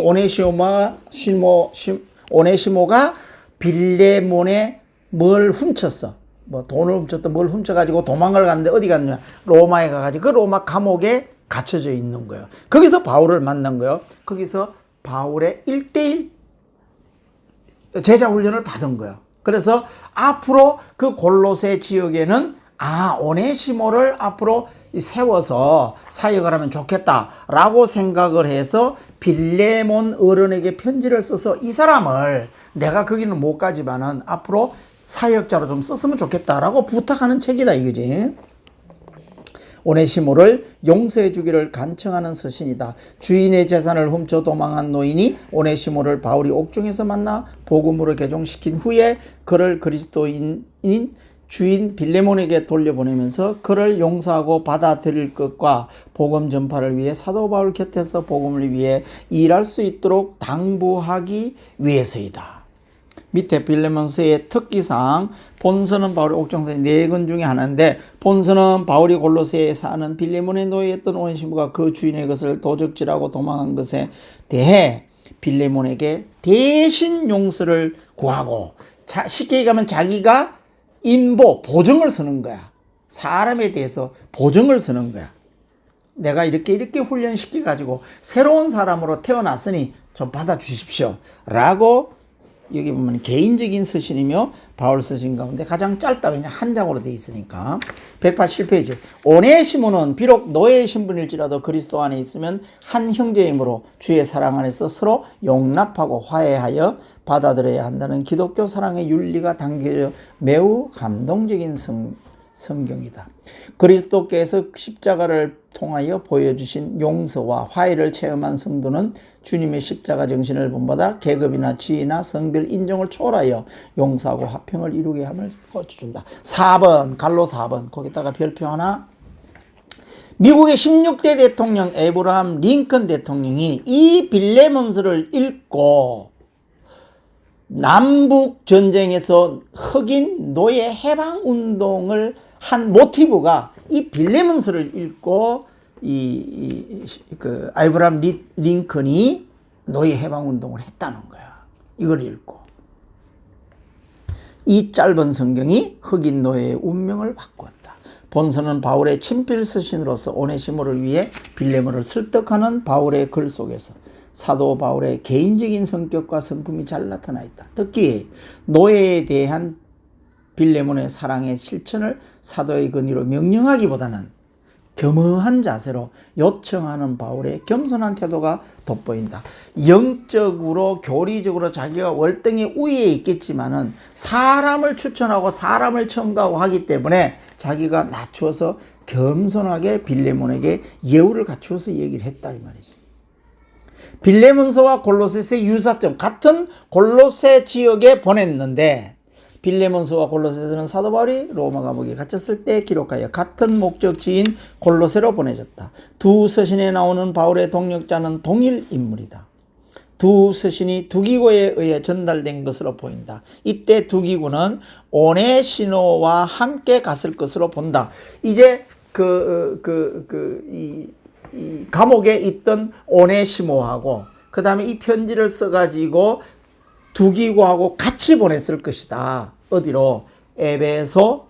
오네시모가 빌레몬에 뭘 훔쳤어. 뭐 돈을 훔쳤던 뭘 훔쳐가지고 도망을 갔는데 어디 갔냐? 로마에 가가지고 그 로마 감옥에 갇혀져 있는 거예요. 거기서 바울을 만난 거예요. 거기서 바울의 1대1 제자 훈련을 받은 거예요. 그래서 앞으로 그 골로새 지역에는 오네시모를 앞으로 세워서 사역을 하면 좋겠다라고 생각을 해서 빌레몬 어른에게 편지를 써서 이 사람을 내가 거기는 못 가지만은 앞으로 사역자로 좀 썼으면 좋겠다라고 부탁하는 책이다 이거지. 오네시모를 용서해 주기를 간청하는 서신이다. 주인의 재산을 훔쳐 도망한 노인이 오네시모를 바울이 옥중에서 만나 복음으로 개종시킨 후에 그를 그리스도인인 주인 빌레몬에게 돌려보내면서 그를 용서하고 받아들일 것과 복음 전파를 위해 사도 바울 곁에서 복음을 위해 일할 수 있도록 당부하기 위해서이다. 밑에 빌레몬서의 특기사항, 본서는 바울의 옥중서의 4권 중에 하나인데, 본서는 바울이 골로새에 사는 빌레몬의 노예였던 오네시모가 그 주인의 것을 도적질하고 도망한 것에 대해 빌레몬에게 대신 용서를 구하고, 쉽게 얘기하면 자기가 보증을 서는 거야. 사람에 대해서 보증을 서는 거야. 내가 이렇게 훈련시켜가지고 새로운 사람으로 태어났으니 좀 받아주십시오 라고, 여기 보면 개인적인 서신이며 바울 서신 가운데 가장 짧다. 왜냐 한 장으로 되어 있으니까. 187페이지. 오네시모는 비록 노예의 신분일지라도 그리스도 안에 있으면 한 형제이므로 주의 사랑 안에서 서로 용납하고 화해하여 받아들여야 한다는 기독교 사랑의 윤리가 담겨져 매우 감동적인 성경이다. 그리스도께서 십자가를 통하여 보여주신 용서와 화해를 체험한 성도는 주님의 십자가 정신을 본받아 계급이나 지위나 성별 인종을 초월하여 용서하고 화평을 이루게 함을 거쳐준다. 4번 갈로 4번 거기다가 별표 하나. 미국의 16대 대통령 에브라함 링컨 대통령이 이 빌레몬서를 읽고 남북 전쟁에서 흑인 노예 해방 운동을 한 모티브가 이 빌레몬서를 읽고 아브라함 링컨이 노예 해방 운동을 했다는 거야. 이걸 읽고 이 짧은 성경이 흑인 노예의 운명을 바꾸었다. 본서는 바울의 친필 서신으로서 오네시모를 위해 빌레몬을 설득하는 바울의 글 속에서 사도 바울의 개인적인 성격과 성품이 잘 나타나 있다. 특히 노예에 대한 빌레몬의 사랑의 실천을 사도의 권위로 명령하기보다는 겸허한 자세로 요청하는 바울의 겸손한 태도가 돋보인다. 영적으로 교리적으로 자기가 월등히 우위에 있겠지만은 사람을 추천하고 사람을 첨가하고 하기 때문에 자기가 낮추어서 겸손하게 빌레몬에게 예우를 갖추어서 얘기를 했다 이 말이지. 빌레몬서와 골로새서의 유사점, 같은 골로새 지역에 보냈는데 빌레몬서와 골로새서는 사도 바울이 로마 감옥에 갇혔을 때 기록하여 같은 목적지인 골로새로 보내졌다. 두 서신에 나오는 바울의 동역자는 동일 인물이다. 두 서신이 두기고에 의해 전달된 것으로 보인다. 이때 두기고는 오네시모와 함께 갔을 것으로 본다. 이제 이 감옥에 있던 오네시모하고 그 다음에 이 편지를 써가지고 두기고하고 같이 보냈을 것이다. 어디로? 에베소,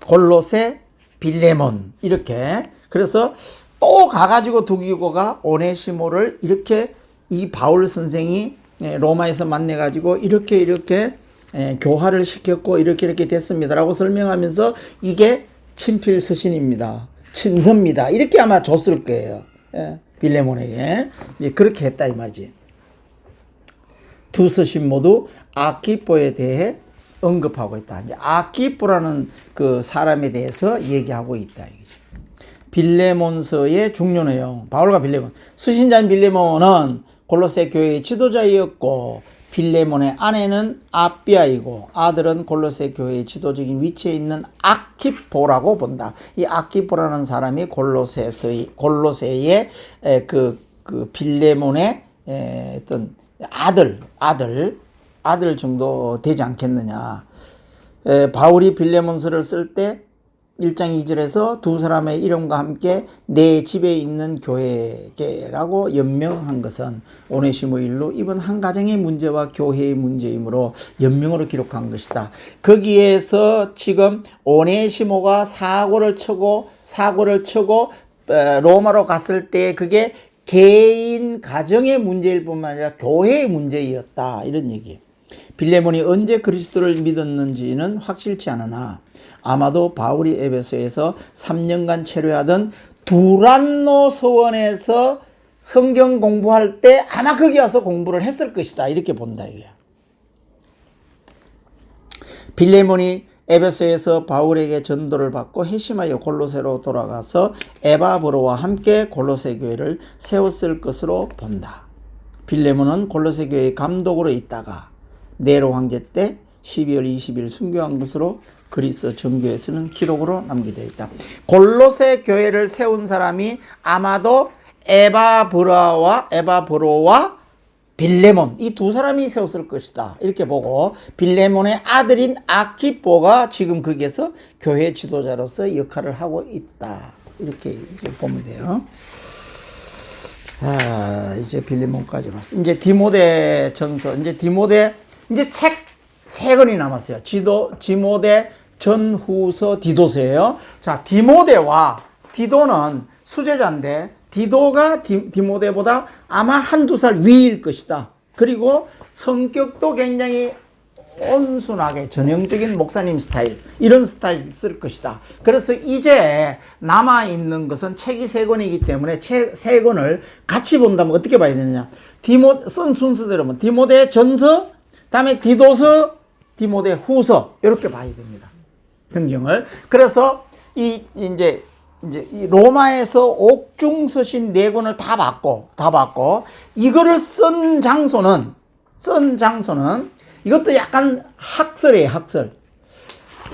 골로새, 빌레몬 이렇게. 그래서 또 가가지고 두기고가 오네시모를 이렇게 이 바울 선생이 로마에서 만나가지고 이렇게 교화를 시켰고 이렇게 됐습니다라고 설명하면서 이게 친필 서신입니다. 친서입니다. 이렇게 아마 줬을 거예요. 예, 빌레몬에게. 예, 그렇게 했다 이 말이지. 두 서신 모두 아키포에 대해 언급하고 있다. 이제 아키포라는 그 사람에 대해서 얘기하고 있다. 빌레몬서의 중요 내용. 바울과 빌레몬. 수신자인 빌레몬은 골로새 교회의 지도자이었고 빌레몬의 아내는 아비아이고 아들은 골로새 교회의 지도적인 위치에 있는 아키포라고 본다. 이 아키포라는 사람이 골로새의 그 빌레몬의 어떤 아들 정도 되지 않겠느냐. 바울이 빌레몬서를 쓸 때 1장 2절에서 두 사람의 이름과 함께 내 집에 있는 교회라고 연명한 것은 오네시모 일로 이번 한 가정의 문제와 교회의 문제이므로 연명으로 기록한 것이다. 거기에서 지금 오네시모가 사고를 치고 로마로 갔을 때 그게 개인 가정의 문제일 뿐만 아니라 교회의 문제였다. 이런 얘기예요. 빌레몬이 언제 그리스도를 믿었는지는 확실치 않으나 아마도 바울이 에베소에서 3년간 체류하던 두란노 서원에서 성경 공부할 때 아마 거기 와서 공부를 했을 것이다. 이렇게 본다 이거야. 빌레몬이 에베소에서 바울에게 전도를 받고 회심하여 골로새로 돌아가서 에바브로와 함께 골로새 교회를 세웠을 것으로 본다. 빌레몬은 골로새 교회의 감독으로 있다가 네로 황제 때 12월 20일 순교한 것으로 그리스 정교에서는 기록으로 남겨져 있다. 골로새 교회를 세운 사람이 아마도 에바브로와 빌레몬 이 두 사람이 세웠을 것이다. 이렇게 보고 빌레몬의 아들인 아키포가 지금 거기에서 교회 지도자로서 역할을 하고 있다. 이렇게 이제 보면 돼요. 이제 빌레몬까지 왔어. 이제 디모데 전서, 이제 책 3권이 남았어요. 디모데 전후서 디도서예요. 자, 디모데와 디도는 수제자인데 디도가 디모데보다 아마 한두 살 위일 것이다. 그리고 성격도 굉장히 온순하게 전형적인 목사님 스타일, 이런 스타일 쓸 것이다. 그래서 이제 남아있는 것은 책이 3권이기 때문에 책 3권을 같이 본다면 어떻게 봐야 되느냐. 쓴 순서대로면 디모데 전서, 다음에 디도서, 디모데 후서, 이렇게 봐야 됩니다. 성경을. 그래서 이제 이 로마에서 옥중서신 4권을 다 받고 이거를 쓴 장소는 이것도 약간 학설이에요, 학설.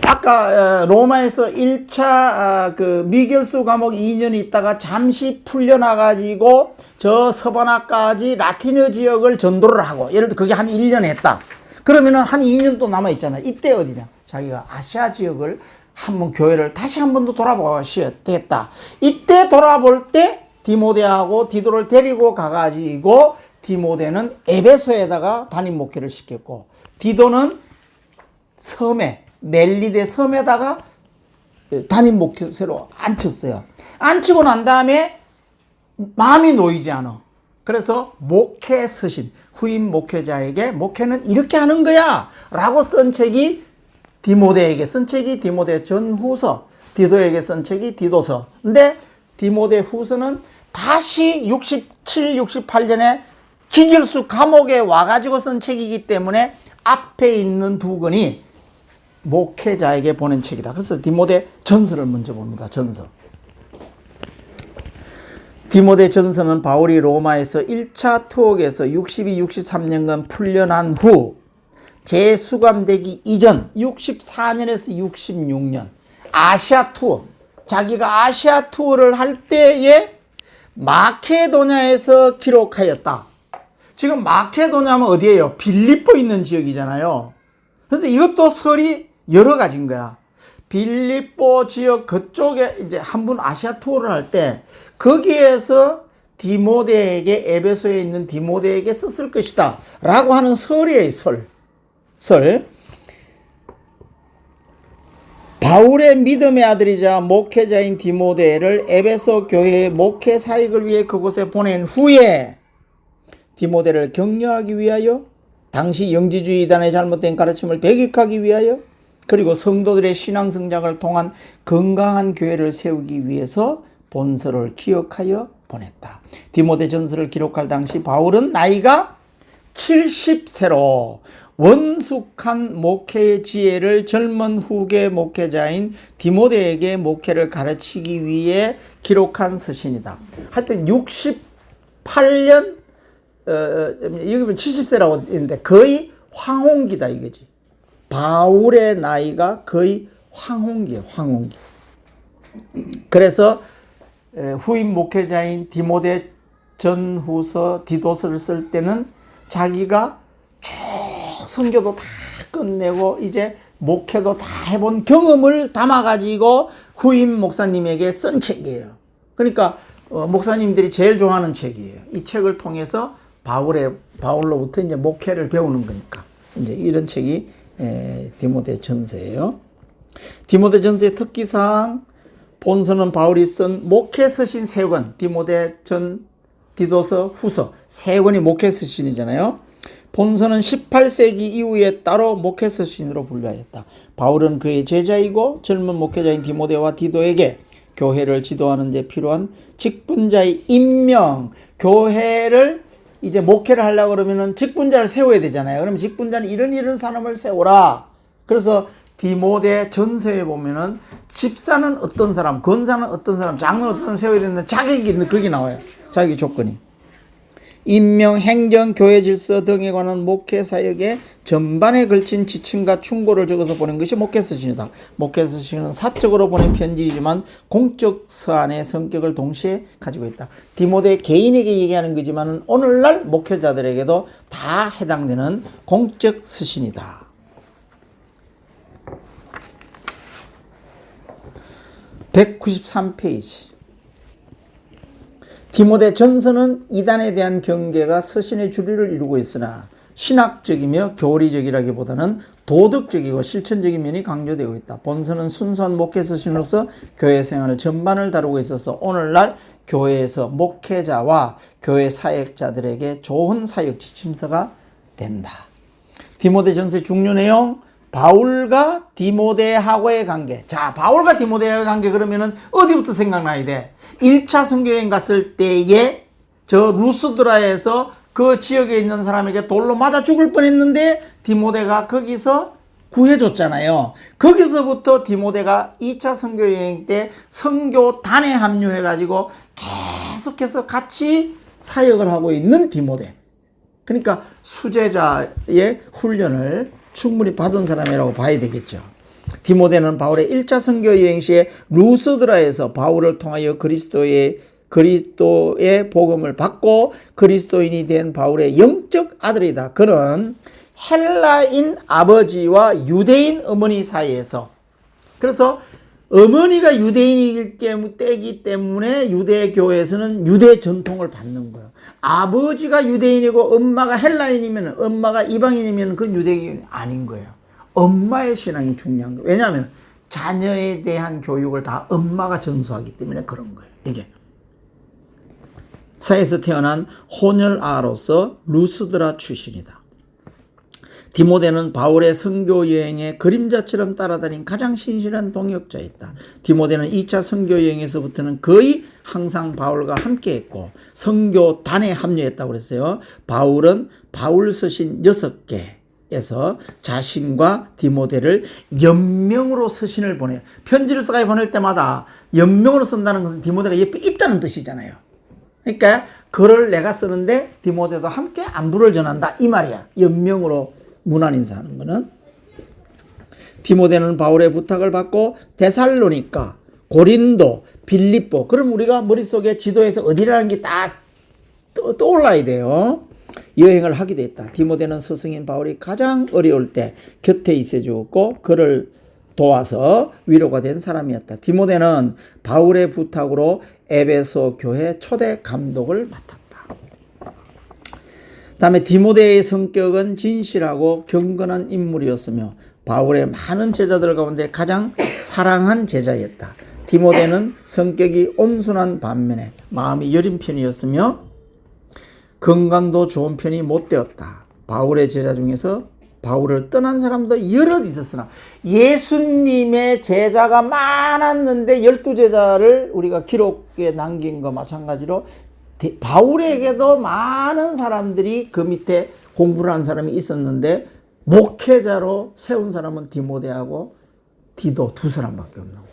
아까 로마에서 1차 그 미결수 과목 2년 있다가 잠시 풀려나가지고 저 서바나까지 라틴어 지역을 전도를 하고, 예를 들어 그게 한 1년 했다. 그러면은 한 2년 또 남아있잖아요. 이때 어디냐? 자기가 아시아 지역을 한번 교회를 다시 한 번 더 돌아보셔야 되겠다. 이때 돌아볼 때 디모데하고 디도를 데리고 가가지고 디모데는 에베소에다가 담임 목회를 시켰고 디도는 멜리데 섬에다가 담임 목회로 앉혔어요. 앉히고 난 다음에 마음이 놓이지 않아. 그래서 목회 서신, 후임 목회자에게 목회는 이렇게 하는 거야 라고 쓴 책이 디모데에게 쓴 책이 디모데 전후서, 디도에게 쓴 책이 디도서. 근데 디모데 후서는 다시 67, 68년에 기결수 감옥에 와가지고 쓴 책이기 때문에 앞에 있는 2권이 목회자에게 보낸 책이다. 그래서 디모데 전서를 먼저 봅니다. 전서. 디모데 전서는 바울이 로마에서 1차 투옥에서 62, 63년간 풀려난 후 재수감되기 이전 64년에서 66년 아시아 투어, 자기가 아시아 투어를 할 때에 마케도냐에서 기록하였다. 지금 마케도냐면 어디예요? 빌립보 있는 지역이잖아요. 그래서 이것도 설이 여러 가지인 거야. 빌립보 지역 그쪽에 이제 한 번 아시아 투어를 할 때 거기에서 디모데에게, 에베소에 있는 디모데에게 썼을 것이다 라고 하는 설이에요. 설. 바울의 믿음의 아들이자 목회자인 디모데를 에베소 교회의 목회 사역을 위해 그곳에 보낸 후에 디모데를 격려하기 위하여, 당시 영지주의 이단의 잘못된 가르침을 배격하기 위하여 그리고 성도들의 신앙 성장을 통한 건강한 교회를 세우기 위해서 본서를 기억하여 보냈다. 디모데전서를 기록할 당시 바울은 나이가 70세로 원숙한 목회의 지혜를 젊은 후계 목회자인 디모데에게 목회를 가르치기 위해 기록한 서신이다. 하여튼 68년 여기 보면 70세라고 했는데 거의 황혼기다 이거지. 바울의 나이가 거의 황혼기예요. 황혼기. 그래서 후임 목회자인 디모데 전후서 디도서를 쓸 때는 자기가 쭉 선교도 다 끝내고 이제 목회도 다 해본 경험을 담아가지고 후임 목사님에게 쓴 책이에요. 그러니까 목사님들이 제일 좋아하는 책이에요. 이 책을 통해서 바울로부터 이제 목회를 배우는 거니까 이제 이런 책이 디모데 전서예요. 디모데 전서의 특기사항, 본서는 바울이 쓴 목회 서신 3권, 디모데 전, 디도서, 후서 3권이 목회 서신이잖아요. 본서는 18세기 이후에 따로 목회 서신으로 분류하였다. 바울은 그의 제자이고 젊은 목회자인 디모데와 디도에게 교회를 지도하는 데 필요한 직분자의 임명, 교회를 이제 목회를 하려고 그러면은 직분자를 세워야 되잖아요. 그러면 직분자는 이런 사람을 세워라. 그래서 디모데 전서에 보면은 집사는 어떤 사람, 권사는 어떤 사람, 장로는 어떤 사람 세워야 되는데 자격이 거기 나와요. 자기 조건이. 임명, 행정, 교회 질서 등에 관한 목회 사역의 전반에 걸친 지침과 충고를 적어서 보낸 것이 목회 서신이다. 목회 서신은 사적으로 보낸 편지이지만 공적 서한의 성격을 동시에 가지고 있다. 디모데 개인에게 얘기하는 거지만 오늘날 목회자들에게도 다 해당되는 공적 서신이다. 193페이지. 디모데 전서는 이단에 대한 경계가 서신의 주류를 이루고 있으나 신학적이며 교리적이라기보다는 도덕적이고 실천적인 면이 강조되고 있다. 본서는 순수한 목회 서신으로서 교회 생활 전반을 다루고 있어서 오늘날 교회에서 목회자와 교회 사역자들에게 좋은 사역 지침서가 된다. 디모데 전서의 중요 내용, 바울과 디모데하고의 관계. 자, 바울과 디모데하고의 관계 그러면은 어디부터 생각나야 돼? 1차 선교여행 갔을 때에 저 루스드라에서 그 지역에 있는 사람에게 돌로 맞아 죽을 뻔했는데 디모데가 거기서 구해줬잖아요. 거기서부터 디모데가 2차 선교여행 때 선교단에 합류해가지고 계속해서 같이 사역을 하고 있는 디모데. 그러니까 수제자의 훈련을 충분히 받은 사람이라고 봐야 되겠죠. 디모데는 바울의 1차 선교 여행 시에 루스드라에서 바울을 통하여 그리스도의 복음을 받고 그리스도인이 된 바울의 영적 아들이다. 그는 헬라인 아버지와 유대인 어머니 사이에서, 그래서 어머니가 유대인이기 때문에 유대 교회에서는 유대 전통을 받는 거예요. 아버지가 유대인이고 엄마가 헬라인이면, 엄마가 이방인이면 그건 유대인이 아닌 거예요. 엄마의 신앙이 중요한 거예요. 왜냐하면 자녀에 대한 교육을 다 엄마가 전수하기 때문에 그런 거예요. 이게 사에서 태어난 혼혈아로서 루스드라 출신이다. 디모데는 바울의 선교 여행의 그림자처럼 따라다닌 가장 신실한 동역자였다. 디모데는 2차 선교 여행에서부터는 거의 항상 바울과 함께했고 선교단에 합류했다고 그랬어요. 바울은 바울 서신 6개에서 자신과 디모데를 연명으로 서신을 보내요. 편지를 써가 보낼 때마다 연명으로 쓴다는 것은 디모데가 옆에 있다는 뜻이잖아요. 그러니까 글을 내가 쓰는데 디모데도 함께 안부를 전한다 이 말이야. 연명으로 문안 인사하는 거는. 디모데는 바울의 부탁을 받고 데살로니가, 고린도, 빌립보, 그럼 우리가 머릿속에 지도에서 어디라는 게 딱 떠올라야 돼요. 여행을 하게 됐다. 디모데는 스승인 바울이 가장 어려울 때 곁에 있어 주었고 그를 도와서 위로가 된 사람이었다. 디모데는 바울의 부탁으로 에베소 교회 초대 감독을 맡았다. 다음에 디모데의 성격은 진실하고 경건한 인물이었으며 바울의 많은 제자들 가운데 가장 사랑한 제자였다. 디모데는 성격이 온순한 반면에 마음이 여린 편이었으며 건강도 좋은 편이 못 되었다. 바울의 제자 중에서 바울을 떠난 사람도 여럿 있었으나 예수님의 제자가 많았는데 12제자를 우리가 기록에 남긴 거 마찬가지로 바울에게도 많은 사람들이 그 밑에 공부를 한 사람이 있었는데 목회자로 세운 사람은 디모데하고 디도 두 사람밖에 없는 거예요.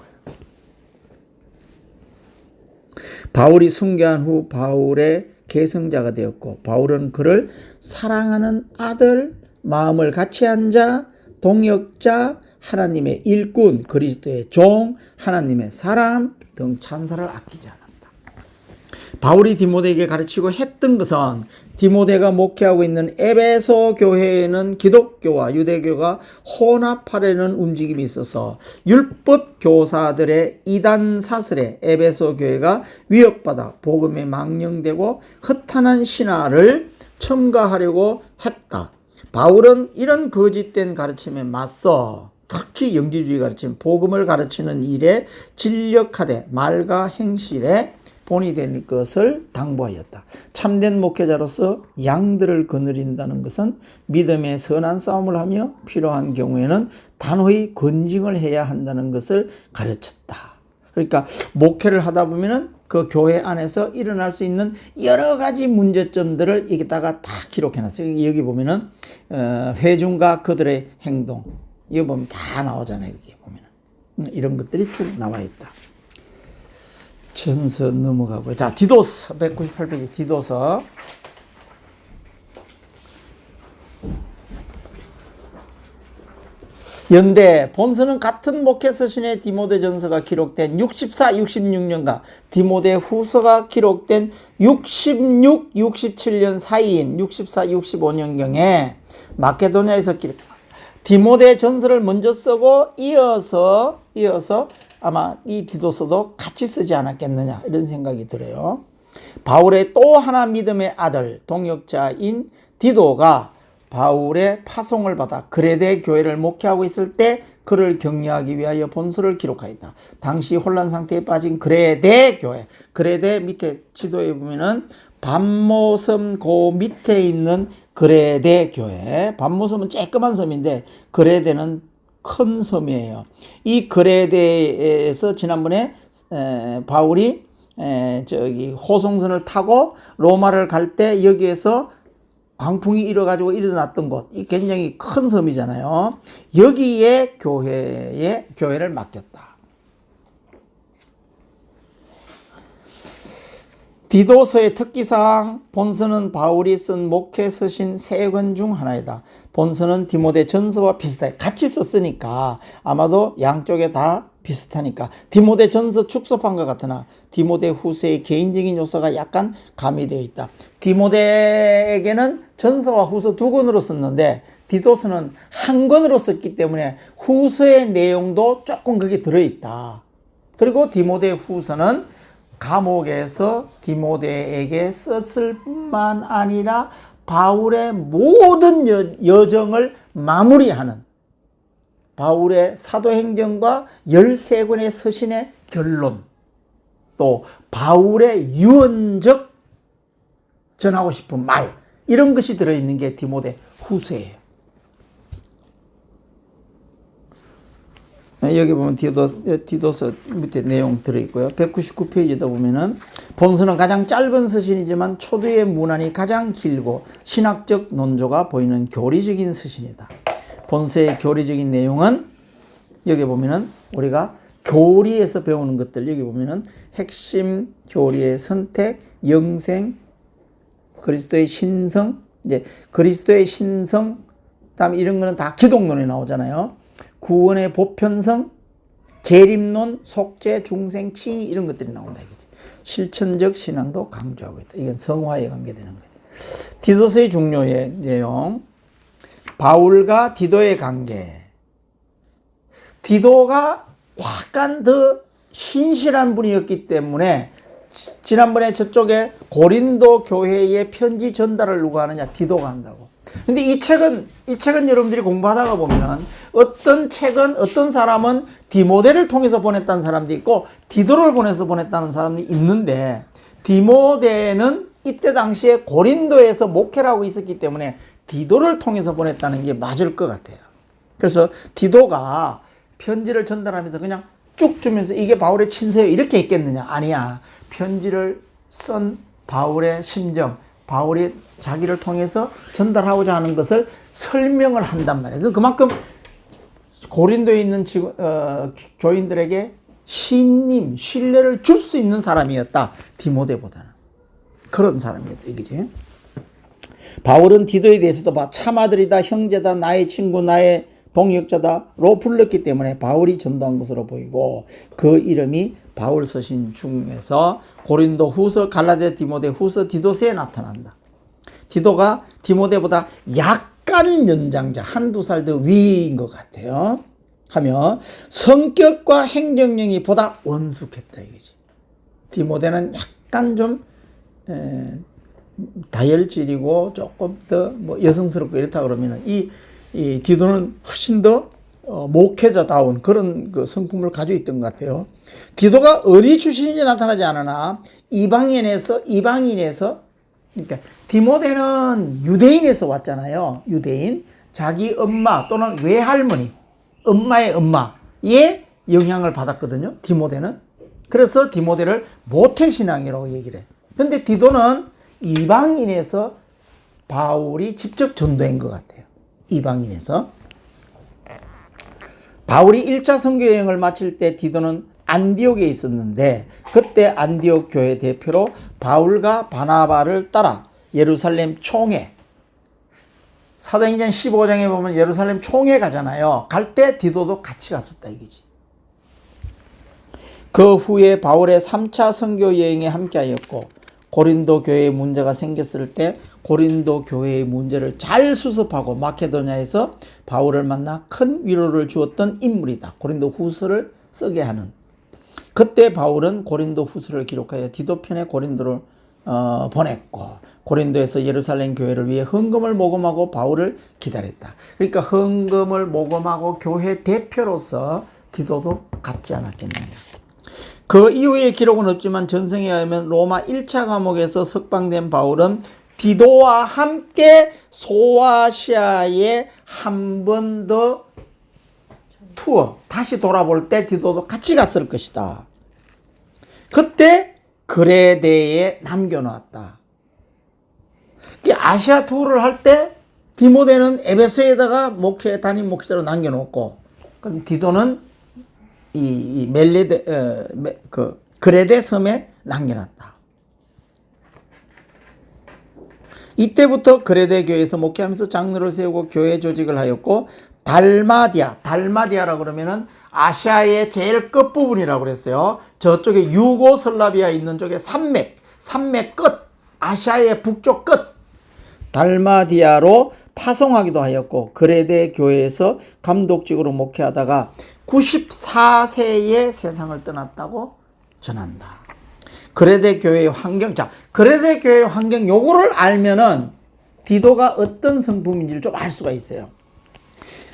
바울이 순교한 후 바울의 계승자가 되었고 바울은 그를 사랑하는 아들, 마음을 같이 한 자, 동역자, 하나님의 일꾼, 그리스도의 종, 하나님의 사람 등 찬사를 아끼지 않았다. 바울이 디모데에게 가르치고 했던 것은 디모데가 목회하고 있는 에베소 교회에는 기독교와 유대교가 혼합하려는 움직임이 있어서 율법 교사들의 이단 사슬에 에베소 교회가 위협받아 복음에 망령되고 허탄한 신화를 첨가하려고 했다. 바울은 이런 거짓된 가르침에 맞서 특히 영지주의 가르침, 복음을 가르치는 일에 진력하되 말과 행실에 본이 될 것을 당부하였다. 참된 목회자로서 양들을 거느린다는 것은 믿음의 선한 싸움을 하며 필요한 경우에는 단호히 건징을 해야 한다는 것을 가르쳤다. 그러니까 목회를 하다 보면은 그 교회 안에서 일어날 수 있는 여러 가지 문제점들을 여기다가 다 기록해놨어요. 여기 보면은 회중과 그들의 행동, 여기 보면 다 나오잖아요. 여기 보면은 이런 것들이 쭉 나와 있다. 전서 넘어가고요. 자, 디도서 198페이지 디도서. 연대 본서는 같은 목회 서신의 디모데 전서가 기록된 64, 66년과 디모데 후서가 기록된 66, 67년 사이인 64, 65년경에 마케도냐에서 디모데 전서를 먼저 쓰고 이어서 아마 이 디도서도 같이 쓰지 않았겠느냐 이런 생각이 들어요. 바울의 또 하나 믿음의 아들 동역자인 디도가 바울의 파송을 받아 그레데 교회를 목회하고 있을 때 그를 격려하기 위하여 본서를 기록하였다. 당시 혼란 상태에 빠진 그레데 교회, 그레데 밑에 지도에 보면은 밤모섬 그 밑에 있는 그레데 교회, 밤모섬은 쬐끄만 섬인데 그레데는 큰 섬이에요. 이 그레데에서 지난번에 바울이 저기 호송선을 타고 로마를 갈 때 여기에서 광풍이 일어가지고 일어났던 곳, 이 굉장히 큰 섬이잖아요. 여기에 교회를 맡겼다. 디도서의 특기사항, 본서는 바울이 쓴 목회 서신 3권 중 하나이다. 본서는 디모데 전서와 비슷해. 같이 썼으니까 아마도 양쪽에 다 비슷하니까 디모데 전서 축소판과 같으나 디모데 후서의 개인적인 요소가 약간 가미되어 있다. 디모데에게는 전서와 후서 2권으로 썼는데 디도서는 1권으로 썼기 때문에 후서의 내용도 조금 거기 들어있다. 그리고 디모데 후서는 감옥에서 디모데에게 썼을 뿐만 아니라 바울의 모든 여정을 마무리하는 바울의 사도행전과 13권의 서신의 결론, 또 바울의 유언적 전하고 싶은 말, 이런 것이 들어있는 게 디모데 후서예요. 여기 보면 디도서 밑에 내용 들어있고요. 199페이지다 보면은 본서는 가장 짧은 서신이지만 초두의 문안이 가장 길고 신학적 논조가 보이는 교리적인 서신이다. 본서의 교리적인 내용은 여기 보면은 우리가 교리에서 배우는 것들, 여기 보면은 핵심 교리의 선택, 영생, 그리스도의 신성, 이제 그리스도의 신성, 다음 이런 거는 다 기독론에 나오잖아요. 구원의 보편성, 재림론, 속죄, 중생, 칭의 이런 것들이 나온다 이거죠. 실천적 신앙도 강조하고 있다. 이건 성화에 관계되는 거예요. 디도서의 중요의 내용, 바울과 디도의 관계. 디도가 약간 더 신실한 분이었기 때문에 지난번에 저쪽에 고린도 교회의 편지 전달을 누가 하느냐? 디도가 한다고. 근데 이 책은 여러분들이 공부하다가 보면 어떤 사람은 디모데를 통해서 보냈다는 사람도 있고 디도를 보내서 보냈다는 사람이 있는데 디모데는 이때 당시에 고린도에서 목회를 하고 있었기 때문에 디도를 통해서 보냈다는 게 맞을 것 같아요. 그래서 디도가 편지를 전달하면서 그냥 쭉 주면서 이게 바울의 친서예요 이렇게 했겠느냐? 아니야. 편지를 쓴 바울의 심정, 바울이 자기를 통해서 전달하고자 하는 것을 설명을 한단 말이에요. 그만큼 고린도에 있는 교인들에게 신임, 신뢰를 줄 수 있는 사람이었다. 디모데보다는. 그런 사람이었다. 이거지. 바울은 디도에 대해서도 참아들이다, 형제다, 나의 친구, 나의 동역자다로 불렀기 때문에 바울이 전도한 것으로 보이고 그 이름이 바울 서신 중에서 고린도 후서, 갈라디아, 디모데 후서, 디도서에 나타난다. 디도가 디모데보다 약간 연장자, 한두 살 더 위인 것 같아요. 하며 성격과 행정력이 보다 원숙했다 이거지. 디모데는 약간 좀 다혈질이고 조금 더 뭐 여성스럽고 이렇다 그러면 이 디도는 훨씬 더 목회자다운 그런 그 성품을 가지고 있던 것 같아요. 디도가 어디 출신인지 나타나지 않으나 이방인에서 그러니까 디모데는 유대인에서 왔잖아요. 유대인 자기 엄마 또는 외할머니 엄마의 엄마의 영향을 받았거든요. 디모데는. 그래서 디모데를 모태신앙이라고 얘기를 해. 근데 디도는 이방인에서 바울이 직접 전도한 것 같아요. 이방인에서. 바울이 1차 선교 여행을 마칠 때 디도는 안디옥에 있었는데 그때 안디옥 교회 대표로 바울과 바나바를 따라 예루살렘 총회, 사도행전 15장에 보면 예루살렘 총회 가잖아요. 갈 때 디도도 같이 갔었다 이거지. 그 후에 바울의 3차 선교 여행에 함께하였고 고린도 교회에 문제가 생겼을 때 고린도 교회의 문제를 잘 수습하고 마케도냐에서 바울을 만나 큰 위로를 주었던 인물이다. 고린도 후서를 쓰게 하는. 그때 바울은 고린도 후서를 기록하여 디도편에 고린도를 보냈고 고린도에서 예루살렘 교회를 위해 헌금을 모금하고 바울을 기다렸다. 그러니까 헌금을 모금하고 교회 대표로서 디도도 갖지 않았겠느냐. 그 이후의 기록은 없지만 전승에 의하면 로마 1차 감옥에서 석방된 바울은 디도와 함께 소아시아에 한 번 더 투어 다시 돌아볼 때 디도도 같이 갔을 것이다. 그때 그레데에 남겨놨다. 아시아 투어를 할 때 디모데는 에베소에다가 담임 목회자로 남겨놓고 디도는 이 그레데 섬에 남겨놨다. 이때부터 그레데 교회에서 목회하면서 장로를 세우고 교회 조직을 하였고 달마디아라고 그러면은 아시아의 제일 끝부분이라고 그랬어요. 저쪽에 유고슬라비아 있는 쪽에 산맥 끝, 아시아의 북쪽 끝 달마디아로 파송하기도 하였고 그레데 교회에서 감독직으로 목회하다가 94세에 세상을 떠났다고 전한다. 그레데 교회의 환경, 그레데 교회의 환경 요거를 알면은 디도가 어떤 성품인지를 좀 알 수가 있어요.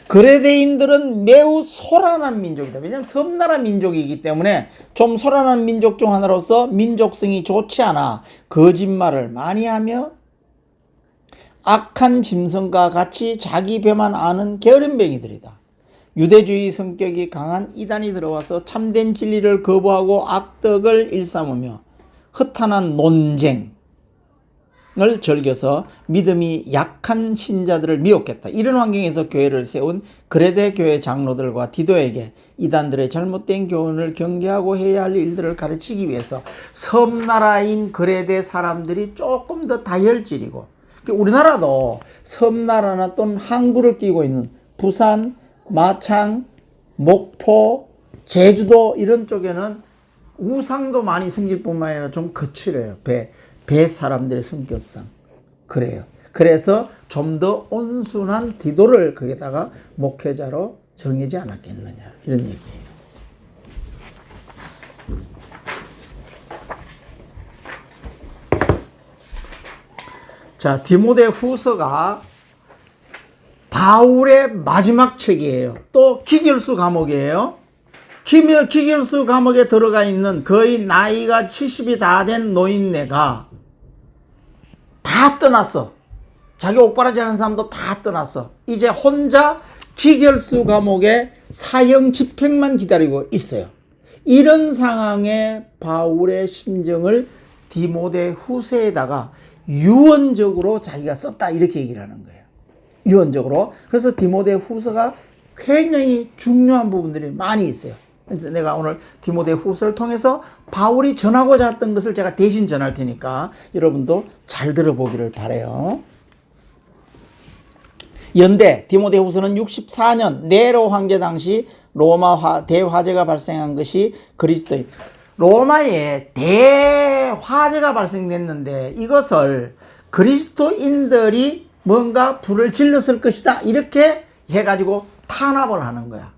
그레데인들은 매우 소란한 민족이다. 왜냐하면 섬나라 민족이기 때문에 좀 소란한 민족 중 하나로서 민족성이 좋지 않아 거짓말을 많이 하며 악한 짐승과 같이 자기 배만 아는 게으름뱅이들이다. 유대주의 성격이 강한 이단이 들어와서 참된 진리를 거부하고 악덕을 일삼으며 허탄한 논쟁을 즐겨서 믿음이 약한 신자들을 미혹했다. 이런 환경에서 교회를 세운 그레데 교회 장로들과 디도에게 이단들의 잘못된 교훈을 경계하고 해야 할 일들을 가르치기 위해서 섬나라인 그레데 사람들이 조금 더 다혈질이고 우리나라도 섬나라나 또는 항구를 끼고 있는 부산, 마창, 목포, 제주도 이런 쪽에는 우상도 많이 생길 뿐만 아니라 좀 거칠어요. 배 사람들의 성격상. 그래요. 그래서 좀 더 온순한 디도를 거기다가 목회자로 정하지 않았겠느냐. 이런 얘기예요. 자, 디모데 후서가 바울의 마지막 책이에요. 또 기결수 과목이에요. 기결수 과목에 들어가 있는 거의 나이가 70이 다 된 노인네가 다 떠났어. 자기 옥바라지 하는 사람도 다 떠났어. 이제 혼자 기결수 감옥에 사형 집행만 기다리고 있어요. 이런 상황에 바울의 심정을 디모데 후서에다가 유언적으로 자기가 썼다 이렇게 얘기를 하는 거예요. 유언적으로. 그래서 디모데 후서가 굉장히 중요한 부분들이 많이 있어요. 그래서 내가 오늘 디모데 후서를 통해서 바울이 전하고자 했던 것을 제가 대신 전할 테니까 여러분도 잘 들어보기를 바라요. 연대 디모데 후서는 64년 네로 황제 당시 로마 대화재가 발생한 것이 그리스도인 로마에 대화재가 발생됐는데 이것을 그리스도인들이 뭔가 불을 질렀을 것이다 이렇게 해가지고 탄압을 하는 거야.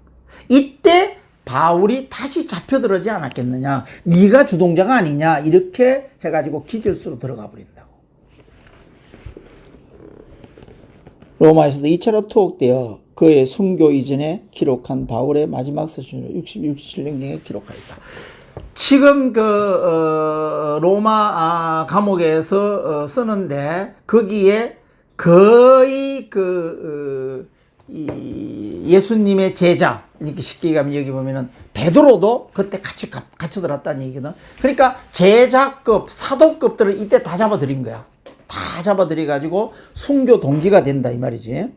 이때 바울이 다시 잡혀들어지 않았겠느냐, 네가 주동자가 아니냐 이렇게 해가지고 기결수로 들어가 버린다고. 로마에서도 2차로 투옥되어 그의 순교 이전에 기록한 바울의 마지막 서신으로 67년경에 기록하였다. 지금 로마 감옥에서 쓰는데 거기에 거의 예수님의 제자 이렇게 쉽게 가면 여기 보면은 베드로도 그때 같이 갇혀들었다는 얘기거든. 그러니까 제자급 사도급들을 이때 다 잡아들인 거야. 다 잡아들여 가지고 순교 동기가 된다 이 말이지.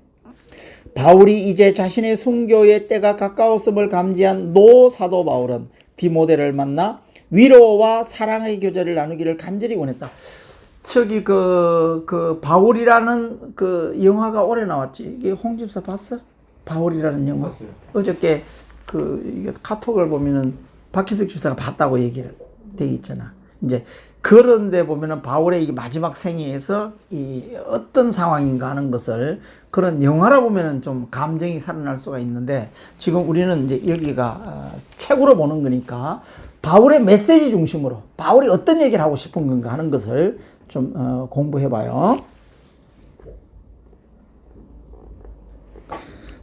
바울이 이제 자신의 순교의 때가 가까웠음을 감지한 노 사도 바울은 디모데를 만나 위로와 사랑의 교제를 나누기를 간절히 원했다. 저기 바울이라는 그 영화가 올해 나왔지. 이게 홍 집사 봤어? 바울이라는 영화. 봤어요. 어저께 이게 카톡을 보면은 박희석 집사가 봤다고 얘기를 돼 있잖아. 이제 그런데 보면은 바울의 이 마지막 생애에서 이 어떤 상황인가 하는 것을 그런 영화라 보면은 좀 감정이 살아날 수가 있는데 지금 우리는 이제 여기가 책으로 보는 거니까 바울의 메시지 중심으로 바울이 어떤 얘기를 하고 싶은 건가 하는 것을 좀 공부해 봐요.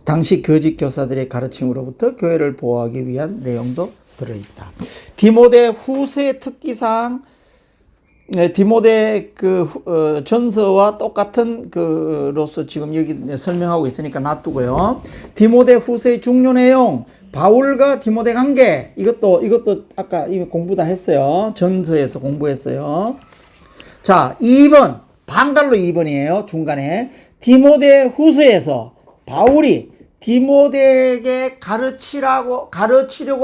당시 교직 교사들의 가르침으로부터 교회를 보호하기 위한 내용도 들어있다. 디모데 후서의 특기사항, 디모데 전서와 똑같은 로서 지금 여기 설명하고 있으니까 놔두고요. 디모데 후서의 중요 내용, 바울과 디모데 관계, 이것도 아까 이미 공부 다 했어요. 전서에서 공부했어요. 자, 2번, 반갈로 2번이에요. 중간에. 디모데 후서에서 바울이 디모데에게 가르치려고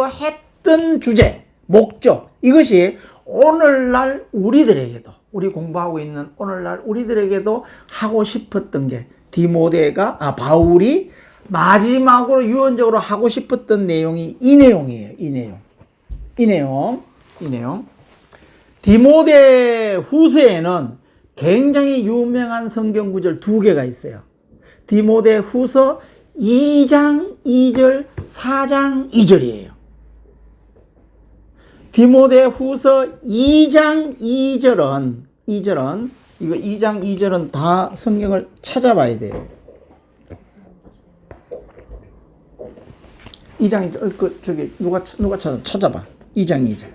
했던 주제, 목적, 이것이 오늘날 우리들에게도, 우리 공부하고 있는 오늘날 우리들에게도 하고 싶었던 게 바울이 마지막으로 유언적으로 하고 싶었던 내용이 이 내용이에요. 이 내용. 디모데 후서에는 굉장히 유명한 성경 구절 2개가 있어요. 디모데 후서 2장 2절, 4장 2절이에요. 디모데 후서 2장 2절은 이거 2장 2절은 다 성경을 찾아봐야 돼요. 2장 2절, 저기 누가 찾아봐. 2장 2절.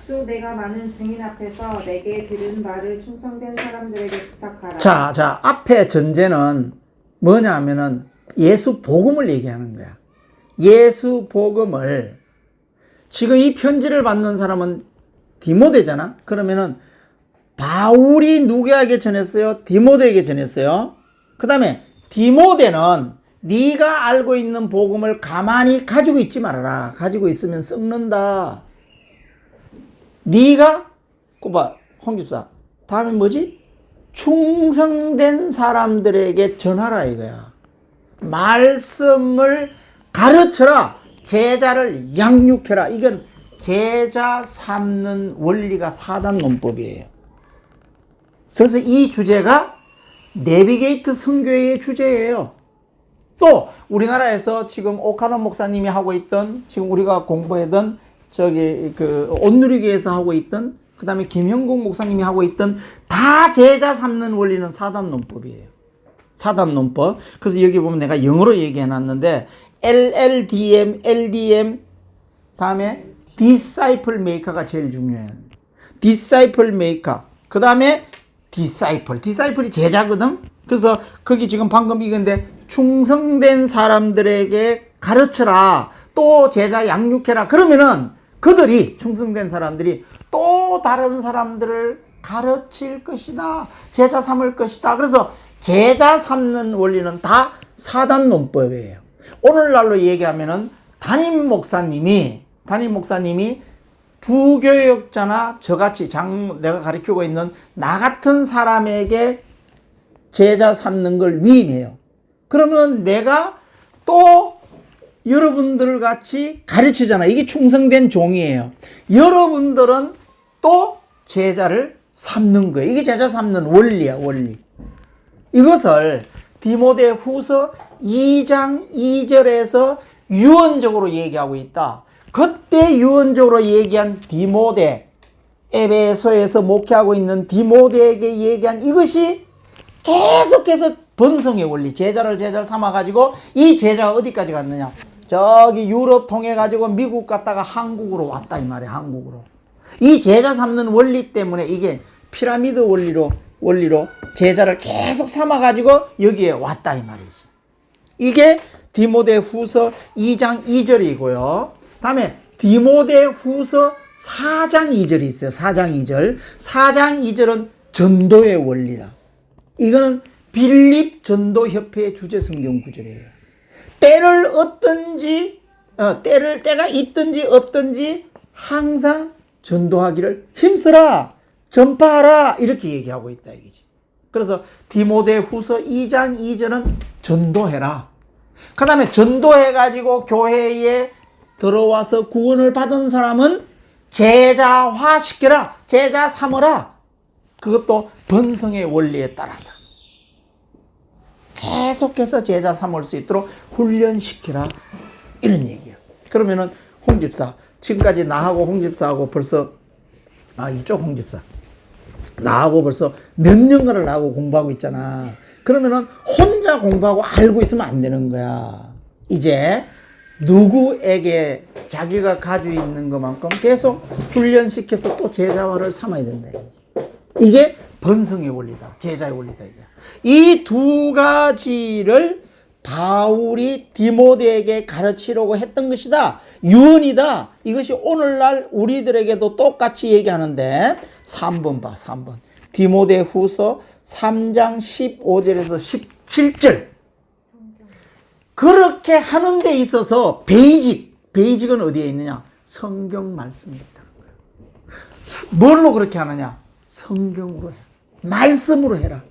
또 내가 많은 증인 앞에서 내게 들은 말을 충성된 사람들에게 부탁하라. 자, 앞에 전제는 뭐냐 하면은 예수 복음을 얘기하는 거야. 예수 복음을 지금 이 편지를 받는 사람은 디모데잖아. 그러면은 바울이 누구에게 전했어요? 디모데에게 전했어요. 그 다음에 디모데는 네가 알고 있는 복음을 가만히 가지고 있지 말아라. 가지고 있으면 썩는다. 네가 봐, 홍 집사. 다음에 뭐지? 충성된 사람들에게 전하라 이거야. 말씀을 가르쳐라. 제자를 양육해라. 이건 제자 삼는 원리가 사단 논법이에요. 그래서 이 주제가 내비게이트 선교회의 주제예요. 또 우리나라에서 지금 오카노 목사님이 하고 있던, 지금 우리가 공부하던 온누리교에서 하고 있던, 그 다음에 김형국 목사님이 하고 있던 다 제자 삼는 원리는 사단 논법이에요. 사단 논법. 그래서 여기 보면 내가 영어로 얘기해 놨는데 LLDM, LDM, 다음에 Disciple Maker가 제일 중요해요. Disciple Maker. 그 다음에 디사이플이 제자거든. 그래서 거기 지금 방금 이건데 충성된 사람들에게 가르쳐라. 또 제자 양육해라. 그러면은 그들이 충성된 사람들이 또 다른 사람들을 가르칠 것이다. 제자 삼을 것이다. 그래서 제자 삼는 원리는 다 사단 논법이에요. 오늘날로 얘기하면은 담임 목사님이 부교역자나 저같이 내가 가르치고 있는 나 같은 사람에게 제자 삼는 걸 위임해요. 그러면 내가 또 여러분들 같이 가르치잖아. 이게 충성된 종이에요. 여러분들은 또 제자를 삼는 거예요. 이게 제자 삼는 원리야, 원리. 이것을 디모데 후서 2장 2절에서 유언적으로 얘기하고 있다. 그때 유언적으로 얘기한 디모데, 에베소에서 목회하고 있는 디모데에게 얘기한 이것이 계속해서 번성의 원리, 제자를 삼아가지고 이 제자가 어디까지 갔느냐? 저기 유럽 통해가지고 미국 갔다가 한국으로 왔다 이 말이야. 한국으로. 이 제자 삼는 원리 때문에 이게 피라미드 원리로 제자를 계속 삼아가지고 여기에 왔다 이 말이지. 이게 디모데 후서 2장 2절이고요. 다음에 디모데 후서 4장 2절이 있어요. 4장 2절. 4장 2절은 전도의 원리라. 이거는 빌립 전도협회의 주제 성경 구절이에요. 때가 있든지 없든지 항상 전도하기를 힘쓰라, 전파하라 이렇게 얘기하고 있다 이거지. 그래서 디모데 후서 2장 2절은 전도해라. 그 다음에 전도해가지고 교회에 들어와서 구원을 받은 사람은 제자화시켜라, 제자 삼으라. 그것도 번성의 원리에 따라서 계속해서 제자 삼을 수 있도록 훈련시키라 이런 얘기예요. 그러면은 홍집사 지금까지 나하고 홍집사하고 벌써 이쪽 홍집사 나하고 벌써 몇 년간을 나하고 공부하고 있잖아. 그러면은 혼자 공부하고 알고 있으면 안 되는 거야. 이제 누구에게 자기가 가지고 있는 것만큼 계속 훈련시켜서 또 제자화를 삼아야 된다. 이게 번성의 원리다. 제자의 원리다. 이 두 가지를 바울이 디모데에게 가르치려고 했던 것이다. 유언이다. 이것이 오늘날 우리들에게도 똑같이 얘기하는데 3번 봐. 3번. 디모데 후서 3장 15절에서 17절. 그렇게 하는 데 있어서 베이직은 어디에 있느냐? 성경 말씀에 있다는 거예요. 뭘로 그렇게 하느냐? 성경으로 해. 말씀으로 해라.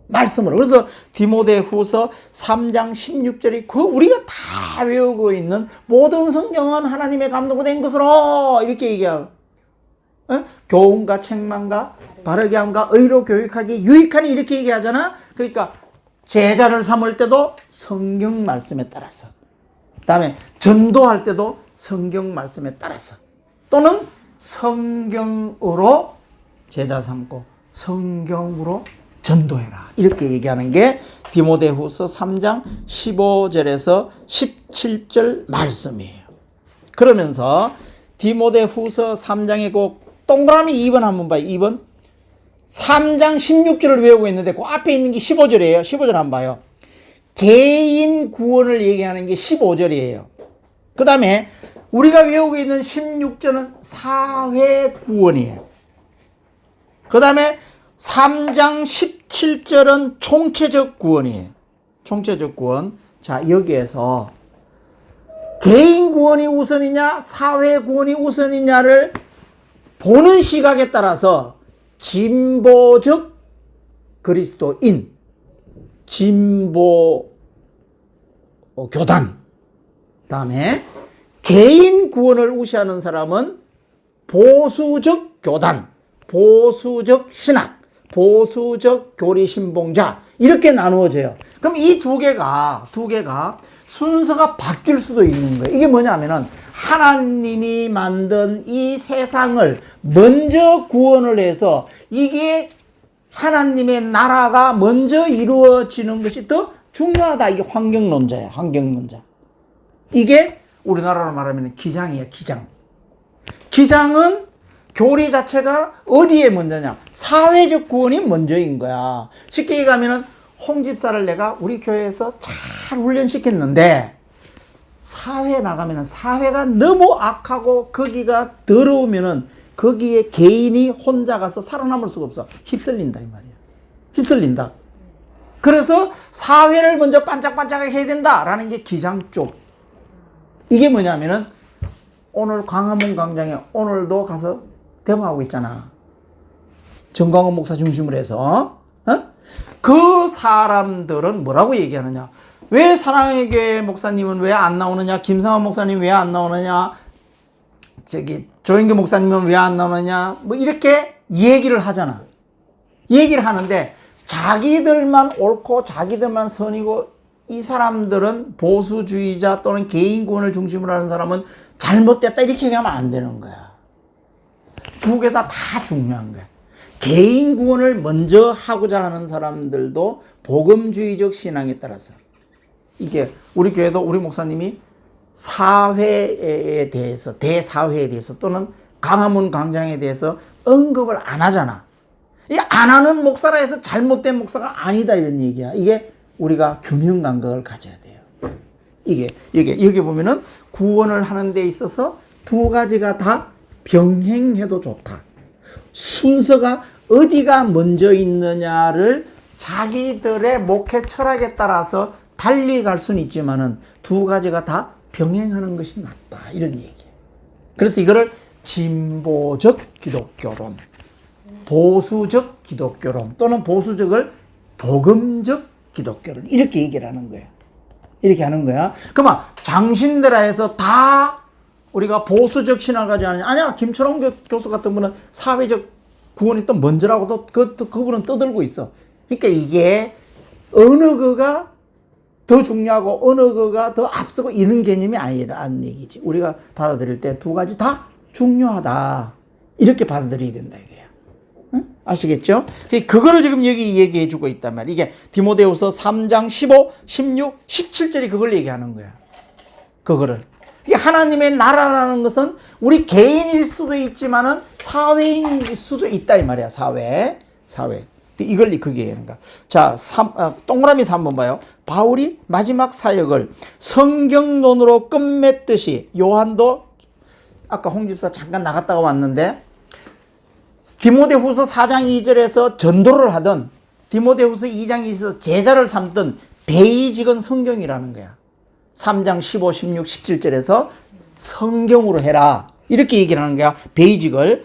말씀으로. 그래서 디모데 후서 3장 16절이 우리가 다 외우고 있는 모든 성경은 하나님의 감동으로 된 것으로 이렇게 얘기하고 교훈과 책망과 바르게 함과 의로 교육하기 유익하니 이렇게 얘기하잖아. 그러니까 제자를 삼을 때도 성경 말씀에 따라서, 그 다음에 전도할 때도 성경 말씀에 따라서, 또는 성경으로 제자 삼고 성경으로 전도해라 이렇게 얘기하는 게 디모데 후서 3장 15절에서 17절 말씀이에요. 그러면서 디모데 후서 3장에 꼭 동그라미 2번 한번 봐요. 2번 3장 16절을 외우고 있는데 그 앞에 있는 게 15절이에요. 15절 한번 봐요. 개인 구원을 얘기하는 게 15절이에요. 그 다음에 우리가 외우고 있는 16절은 사회 구원이에요. 그 다음에 3장 17절은 총체적 구원이에요. 총체적 구원. 자, 여기에서 개인 구원이 우선이냐 사회 구원이 우선이냐를 보는 시각에 따라서 진보적 그리스도인, 진보 교단, 다음에 개인 구원을 우시하는 사람은 보수적 교단, 보수적 신학, 보수적 교리신봉자 이렇게 나누어져요. 그럼 이 두 개가 순서가 바뀔 수도 있는 거예요. 이게 뭐냐면은 하나님이 만든 이 세상을 먼저 구원을 해서 이게 하나님의 나라가 먼저 이루어지는 것이 더 중요하다. 이게 환경론자야. 환경론자. 이게 우리나라로 말하면 기장이에요. 기장. 기장은 교리 자체가 어디에 먼저냐? 사회적 구원이 먼저인 거야. 쉽게 얘기하면은 홍 집사를 내가 우리 교회에서 잘 훈련시켰는데 사회에 나가면은 사회가 너무 악하고 거기가 더러우면은 거기에 개인이 혼자 가서 살아남을 수가 없어. 휩쓸린다 이 말이야. 휩쓸린다. 그래서 사회를 먼저 반짝반짝하게 해야 된다라는 게 기장 쪽. 이게 뭐냐면은 오늘 광화문 광장에 오늘도 가서 데모하고 있잖아. 정광훈 목사 중심으로 해서. 그 사람들은 뭐라고 얘기하느냐? 왜 사랑의 교회 목사님은 왜 안 나오느냐? 김성환 목사님 왜 안 나오느냐? 조인규 목사님은 왜 안 나오느냐? 뭐 이렇게 얘기를 하잖아. 얘기를 하는데 자기들만 옳고 자기들만 선이고 이 사람들은 보수주의자 또는 개인구원을 중심으로 하는 사람은 잘못됐다 이렇게 얘기하면 안 되는 거야. 두 개 다 중요한 거야. 개인구원을 먼저 하고자 하는 사람들도 복음주의적 신앙에 따라서 이게 우리 교회도 우리 목사님이 사회에 대해서 대사회에 대해서 또는 광화문 광장에 대해서 언급을 안 하잖아. 이 안 하는 목사라 해서 잘못된 목사가 아니다 이런 얘기야. 이게 우리가 균형 감각을 가져야 돼요. 이게 여기 보면은 구원을 하는 데 있어서 두 가지가 다 병행해도 좋다. 순서가 어디가 먼저 있느냐를 자기들의 목회 철학에 따라서 달리 갈 수는 있지만은 두 가지가 다 병행하는 것이 맞다. 이런 얘기예요. 그래서 이거를 진보적 기독교론, 보수적 기독교론 또는 보수적을 복음적 기독교론 이렇게 얘기를 하는 거예요. 이렇게 하는 거야. 그러면 장신들아 해서 다 우리가 보수적 신앙을 가지고 하느냐? 아니야. 김철홍 교수 같은 분은 사회적 구원이 또 먼저라고도 그분은 떠들고 있어. 그러니까 이게 어느 거가 더 중요하고 어느 거가 더 앞서고 이런 개념이 아니라는 얘기지. 우리가 받아들일 때 두 가지 다 중요하다. 이렇게 받아들여야 된다 이거야. 응? 아시겠죠? 그거를 지금 여기 얘기해 주고 있단 말이야. 이게 디모데후서 3장 15, 16, 17절이 그걸 얘기하는 거야. 그거를. 이게 하나님의 나라라는 것은 우리 개인일 수도 있지만은 사회인 수도 있다 이 말이야. 사회. 이걸 그게 얘기하는가. 자, 동그라미 3번 봐요. 바울이 마지막 사역을 성경론으로 끝맺듯이 요한도 아까 홍 집사 잠깐 나갔다가 왔는데 디모데후서 4장 2절에서 전도를 하던 디모데후서 2장 2절에서 제자를 삼던 베이직은 성경이라는 거야. 3장 15, 16, 17절에서 성경으로 해라. 이렇게 얘기를 하는 거야. 베이직을.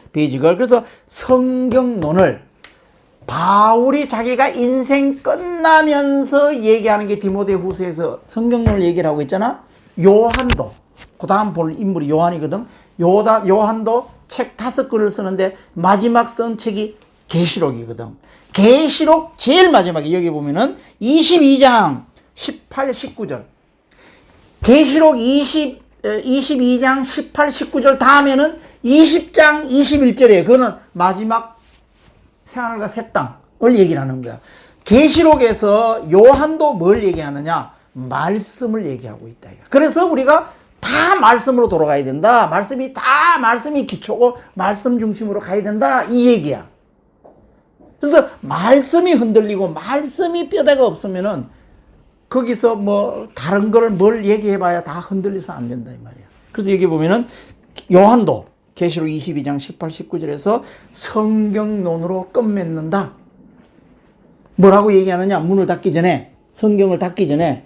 그래서 성경론을 바울이 자기가 인생 끝나면서 얘기하는 게 디모데후서에서 성경론을 얘기를 하고 있잖아. 요한도 그 다음 볼 인물이 요한이거든. 요한도 책 5권을 쓰는데 마지막 쓴 책이 계시록이거든. 계시록 제일 마지막에 여기 보면은 22장 18, 19절. 계시록 22장 18, 19절 다음에는 20장 21절이에요. 그거는 마지막 새하늘과 새 땅을 얘기를 하는 거야. 계시록에서 요한도 뭘 얘기하느냐? 말씀을 얘기하고 있다. 그래서 우리가 다 말씀으로 돌아가야 된다. 말씀이 기초고 말씀 중심으로 가야 된다. 이 얘기야. 그래서 말씀이 흔들리고 말씀이 뼈대가 없으면은 거기서 뭐 다른 걸 뭘 얘기해봐야 다 흔들려서 안 된다 이 말이야. 그래서 여기 보면은 요한도 계시록 22장 18, 19절에서 성경론으로 끝맺는다. 뭐라고 얘기하느냐? 문을 닫기 전에, 성경을 닫기 전에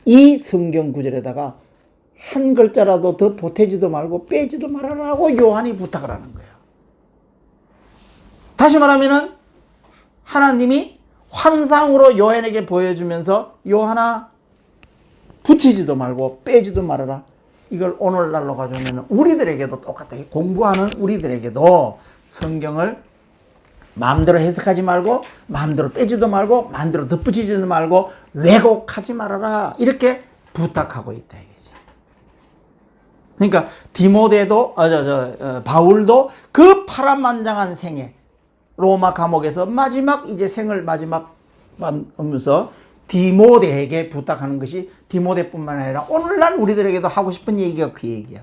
이 성경 구절에다가 한 글자라도 더 보태지도 말고 빼지도 말아라고 요한이 부탁을 하는 거예요. 다시 말하면은 하나님이 환상으로 요한에게 보여주면서 요한아 붙이지도 말고 빼지도 말아라. 이걸 오늘날로 가져오면 우리들에게도 똑같아. 공부하는 우리들에게도 성경을 마음대로 해석하지 말고 마음대로 빼지도 말고 마음대로 덧붙이지도 말고 왜곡하지 말아라. 이렇게 부탁하고 있다 이거지. 그러니까 디모데도 바울도 그 파란만장한 생애 로마 감옥에서 마지막 이제 생을 마지막 하면서 디모데에게 부탁하는 것이 디모데뿐만 아니라 오늘날 우리들에게도 하고 싶은 얘기가 그 얘기야.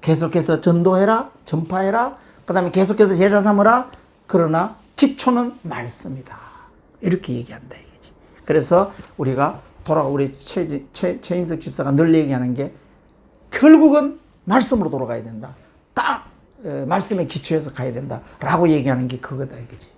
계속해서 전도해라, 전파해라, 그 다음에 계속해서 제자 삼으라. 그러나 기초는 말씀이다. 이렇게 얘기한다 이거지. 그래서 우리가 우리 최인석 집사가 늘 얘기하는 게 결국은 말씀으로 돌아가야 된다. 딱 말씀의 기초에서 가야 된다라고 얘기하는 게 그거다 이거지.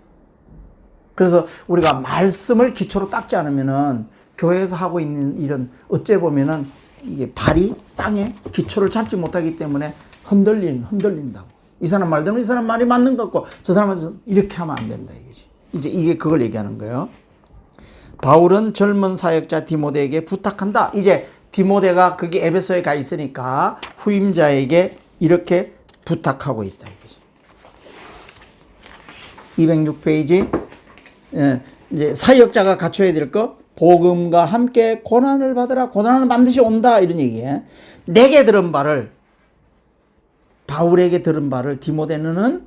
그래서 우리가 말씀을 기초로 닦지 않으면은 교회에서 하고 있는 일은 어째 보면은 이게 발이 땅에 기초를 잡지 못하기 때문에 흔들린다고. 이 사람 말 들으면 이 사람 말이 맞는 것 같고 저 사람은 이렇게 하면 안 된다 이거지. 이제 이게 그걸 얘기하는 거예요. 바울은 젊은 사역자 디모데에게 부탁한다. 이제 디모데가 거기 에베소에 가 있으니까 후임자에게 이렇게 부탁하고 있다 이거지. 206페이지. 이제 사역자가 갖춰야 될 거, 복음과 함께 고난을 받으라. 고난은 반드시 온다 이런 얘기예요. 내게 들은 바를, 바울에게 들은 바를 디모데는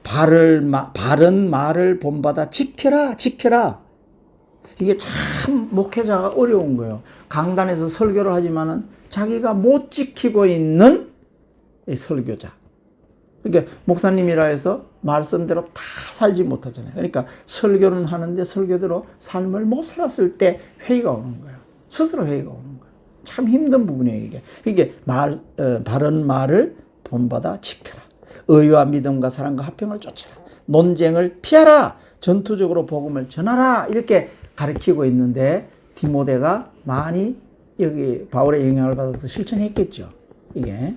바른 말을 본받아 지켜라. 이게 참 목회자가 어려운 거예요. 강단에서 설교를 하지만은 자기가 못 지키고 있는 설교자. 그러니까 목사님이라 해서 말씀대로 다 살지 못하잖아요. 그러니까 설교는 하는데 설교대로 삶을 못 살았을 때 회의가 오는 거예요. 스스로 회의가 오는 거예요. 참 힘든 부분이에요, 이게. 이게 바른 말을 본받아 지켜라. 의와 믿음과 사랑과 화평을 쫓아라. 논쟁을 피하라. 전투적으로 복음을 전하라. 이렇게 가르치고 있는데 디모데가 많이 여기 바울의 영향을 받아서 실천했겠죠. 이게.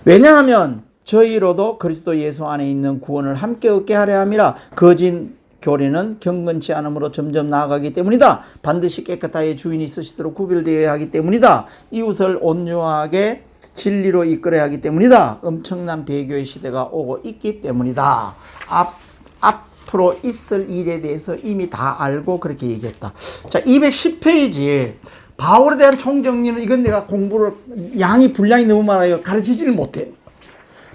왜냐하면 저희로도 그리스도 예수 안에 있는 구원을 함께 얻게 하려 함이라. 거짓 교리는 경건치 않음으로 점점 나아가기 때문이다. 반드시 깨끗하게 주인이 쓰시도록 구별되어야 하기 때문이다. 이웃을 온유하게 진리로 이끌어야 하기 때문이다. 엄청난 배교의 시대가 오고 있기 때문이다. 앞으로 있을 일에 대해서 이미 다 알고 그렇게 얘기했다. 자, 210페이지. 바울에 대한 총정리는 이건 내가 공부를 분량이 너무 많아요. 가르치지를 못해요.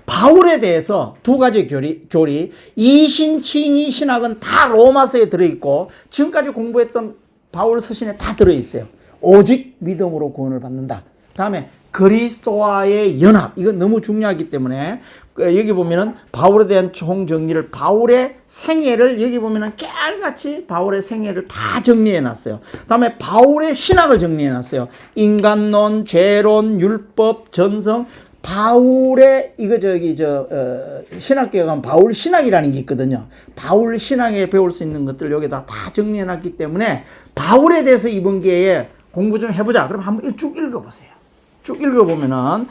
바울에 대해서 두 가지 교리, 이신칭의 신학은 다 로마서에 들어있고 지금까지 공부했던 바울 서신에 다 들어있어요. 오직 믿음으로 구원을 받는다. 다음에 그리스도와의 연합, 이건 너무 중요하기 때문에 여기 보면은 바울에 대한 총정리를, 바울의 생애를 여기 보면은 깨알같이 바울의 생애를 다 정리해 놨어요. 다음에 바울의 신학을 정리해 놨어요. 인간론, 죄론, 율법, 전성. 바울의 신학교에 가면 바울 신학이라는 게 있거든요. 바울 신학에 배울 수 있는 것들 여기다 다 정리해 놨기 때문에 바울에 대해서 이번 기회에 공부 좀 해보자. 그럼 한번 쭉 읽어보세요. 쭉 읽어보면은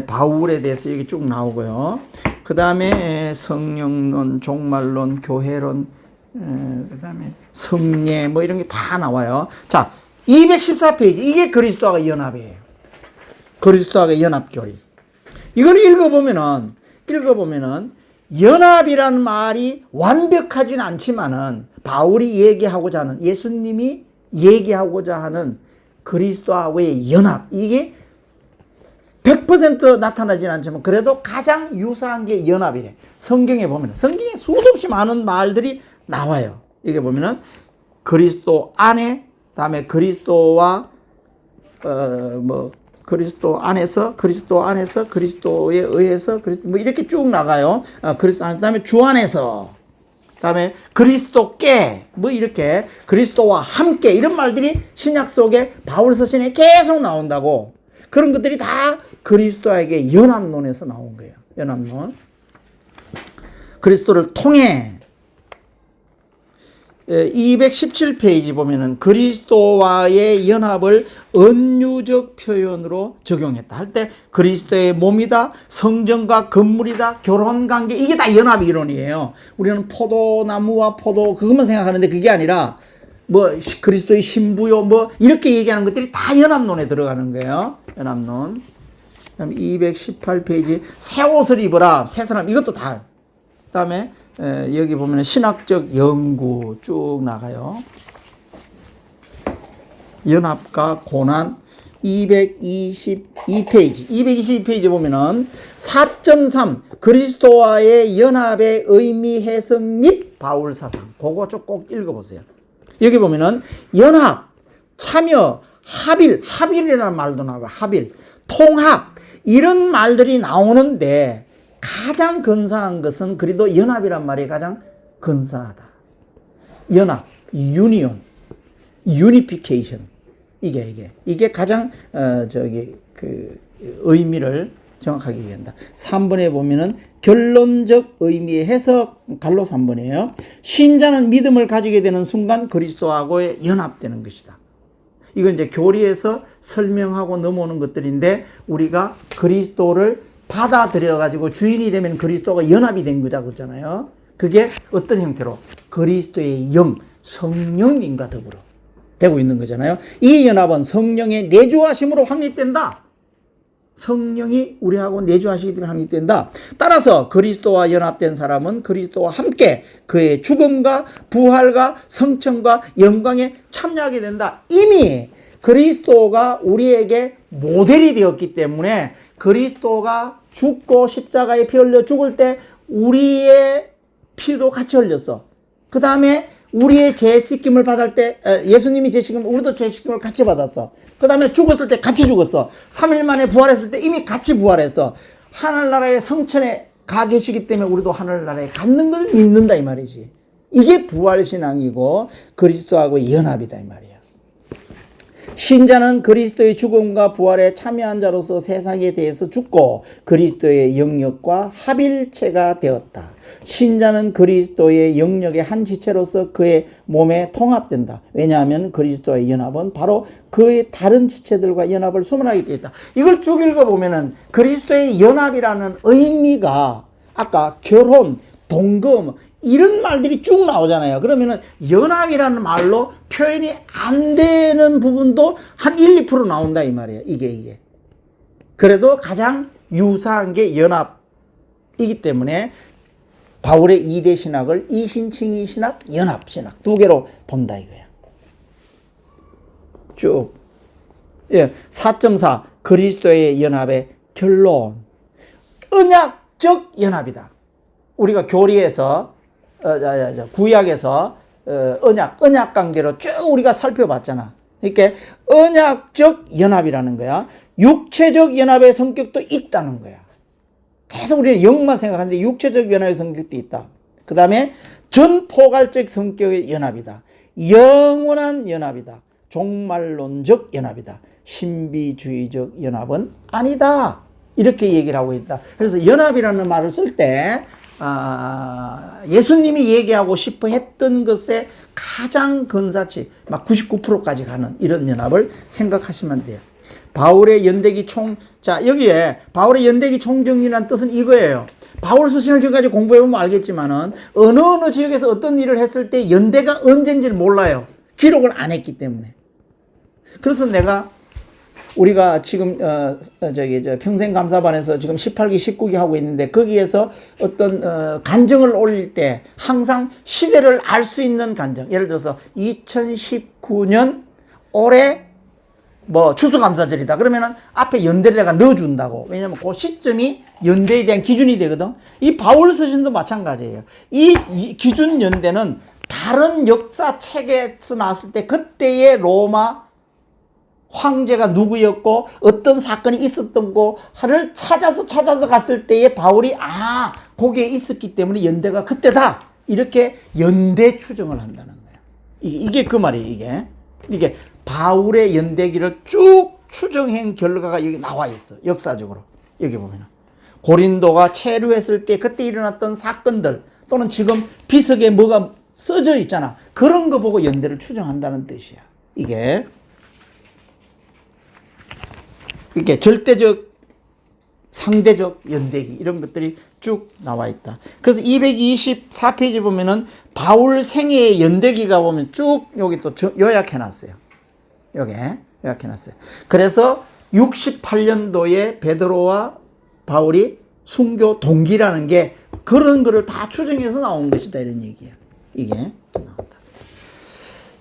바울에 대해서 여기 쭉 나오고요. 그 다음에 성령론, 종말론, 교회론, 그 다음에 성례 뭐 이런 게 다 나와요. 자, 214페이지. 이게 그리스도와 연합이에요. 그리스도와 연합교리. 이걸 읽어보면은 연합이라는 말이 완벽하지는 않지만은 바울이 얘기하고자 하는, 예수님이 얘기하고자 하는 그리스도와의 연합, 이게 100% 나타나진 않지만 그래도 가장 유사한 게 연합이래. 성경에 보면, 성경에 수도 없이 많은 말들이 나와요. 이게 보면은 그리스도 안에, 다음에 그리스도와 그리스도 안에서, 그리스도에 의해서, 그리스도 뭐 이렇게 쭉 나가요. 그리스도 안에, 그다음에 주 안에서, 그다음에 그리스도께 뭐 이렇게 그리스도와 함께 이런 말들이 신약 속에 바울 서신에 계속 나온다고. 그런 것들이 다 그리스도에게 연합론에서 나온 거예요. 연합론. 그리스도를 통해 217페이지 보면은 그리스도와의 연합을 은유적 표현으로 적용했다. 할 때 그리스도의 몸이다, 성전과 건물이다, 결혼관계, 이게 다 연합 이론이에요. 우리는 포도나무와 포도 그것만 생각하는데 그게 아니라 뭐 그리스도의 신부요 뭐 이렇게 얘기하는 것들이 다 연합론에 들어가는 거예요. 연합론. 그다음에 218페이지 새 옷을 입어라. 새 사람, 이것도 다. 그다음에 여기 보면 신학적 연구 쭉 나가요. 연합과 고난 222페이지 보면은 4.3 그리스도와의 연합의 의미 해석 및 바울 사상, 그거 좀 꼭 읽어보세요. 여기 보면은 연합, 참여, 합일이라는 말도 나와요. 합일, 통합, 이런 말들이 나오는데 가장 근사한 것은 그래도 연합이란 말이 가장 근사하다. 연합, 유니온, 유니피케이션. 이게 가장 의미를 정확하게 얘기한다. 3번에 보면은 결론적 의미의 해석 갈로 3번이에요. 신자는 믿음을 가지게 되는 순간 그리스도하고의 연합되는 것이다. 이건 이제 교리에서 설명하고 넘어오는 것들인데 우리가 그리스도를 받아들여 가지고 주인이 되면 그리스도가 연합이 된 거자 그러잖아요. 그게 어떤 형태로? 그리스도의 영, 성령님과 더불어 되고 있는 거잖아요. 이 연합은 성령의 내주하심으로 확립된다. 성령이 우리하고 내주하시기 때문에 확립된다. 따라서 그리스도와 연합된 사람은 그리스도와 함께 그의 죽음과 부활과 성천과 영광에 참여하게 된다. 이미 그리스도가 우리에게 모델이 되었기 때문에 그리스도가 죽고 십자가에 피 흘려 죽을 때 우리의 피도 같이 흘렸어. 그 다음에 우리의 죄 씻김을 받을 때 예수님이 죄 씻김을 우리도 죄 씻김을 같이 받았어. 그 다음에 죽었을 때 같이 죽었어. 3일 만에 부활했을 때 이미 같이 부활했어. 하늘나라의 성천에 가 계시기 때문에 우리도 하늘나라에 갖는 걸 믿는다 이 말이지. 이게 부활신앙이고 그리스도하고의 연합이다 이 말이야. 신자는 그리스도의 죽음과 부활에 참여한 자로서 세상에 대해서 죽고 그리스도의 영역과 합일체가 되었다. 신자는 그리스도의 영역의 한 지체로서 그의 몸에 통합된다. 왜냐하면 그리스도의 연합은 바로 그의 다른 지체들과 연합을 수문하게 되어 있다. 이걸 쭉 읽어보면은 그리스도의 연합이라는 의미가 아까 결혼, 동거 이런 말들이 쭉 나오잖아요. 그러면은 연합이라는 말로 표현이 안 되는 부분도 한 1, 2% 나온다 이 말이에요. 이게. 그래도 가장 유사한 게 연합이기 때문에 바울의 2대 신학을 이신칭의 신학, 연합 신학 두 개로 본다 이거야. 쭉. 4.4 그리스도의 연합의 결론. 언약적 연합이다. 우리가 교리에서 구약에서 언약 관계로 쭉 우리가 살펴봤잖아. 이렇게 언약적 연합이라는 거야. 육체적 연합의 성격도 있다는 거야. 계속 우리는 영만 생각하는데 육체적 연합의 성격도 있다. 그 다음에 전포괄적 성격의 연합이다. 영원한 연합이다. 종말론적 연합이다. 신비주의적 연합은 아니다. 이렇게 얘기를 하고 있다. 그래서 연합이라는 말을 쓸 때 예수님이 얘기하고 싶어 했던 것에 가장 근사치 막 99%까지 가는 이런 연합을 생각하시면 돼요. 바울의 연대기 여기에 바울의 연대기 총정리라는 뜻은 이거예요. 바울 서신을 지금까지 공부해보면 알겠지만은 어느 지역에서 어떤 일을 했을 때 연대가 언제인지를 몰라요. 기록을 안 했기 때문에. 그래서 우리가 지금 평생감사반에서 지금 18기 19기 하고 있는데 거기에서 어떤 간증을 올릴 때 항상 시대를 알 수 있는 간증, 예를 들어서 2019년 올해 추수감사절이다 그러면은 앞에 연대를 내가 넣어준다고. 왜냐면 그 시점이 연대에 대한 기준이 되거든. 이 바울 서신도 마찬가지예요. 이 기준 연대는 다른 역사 책에서 나왔을 때 그때의 로마 황제가 누구였고 어떤 사건이 있었던 거를 찾아서 가을 때에 바울이 거기에 있었기 때문에 연대가 그때다 이렇게 연대 추정을 한다는 거예요. 이게 그 말이에요. 이게 바울의 연대기를 쭉 추정한 결과가 여기 나와 있어. 역사적으로 여기 보면은 고린도가 체류했을 때 그때 일어났던 사건들 또는 지금 비석에 뭐가 써져 있잖아. 그런 거 보고 연대를 추정한다는 뜻이야. 이렇게 절대적, 상대적 연대기 이런 것들이 쭉 나와 있다. 그래서 224페이지 보면은 바울 생애의 연대기가 보면 쭉 여기 또 요약해 놨어요. 요약해 놨어요. 그래서 68년도에 베드로와 바울이 순교 동기라는 게 그런 거를 다 추정해서 나온 것이다 이런 얘기예요. 이게 나온다.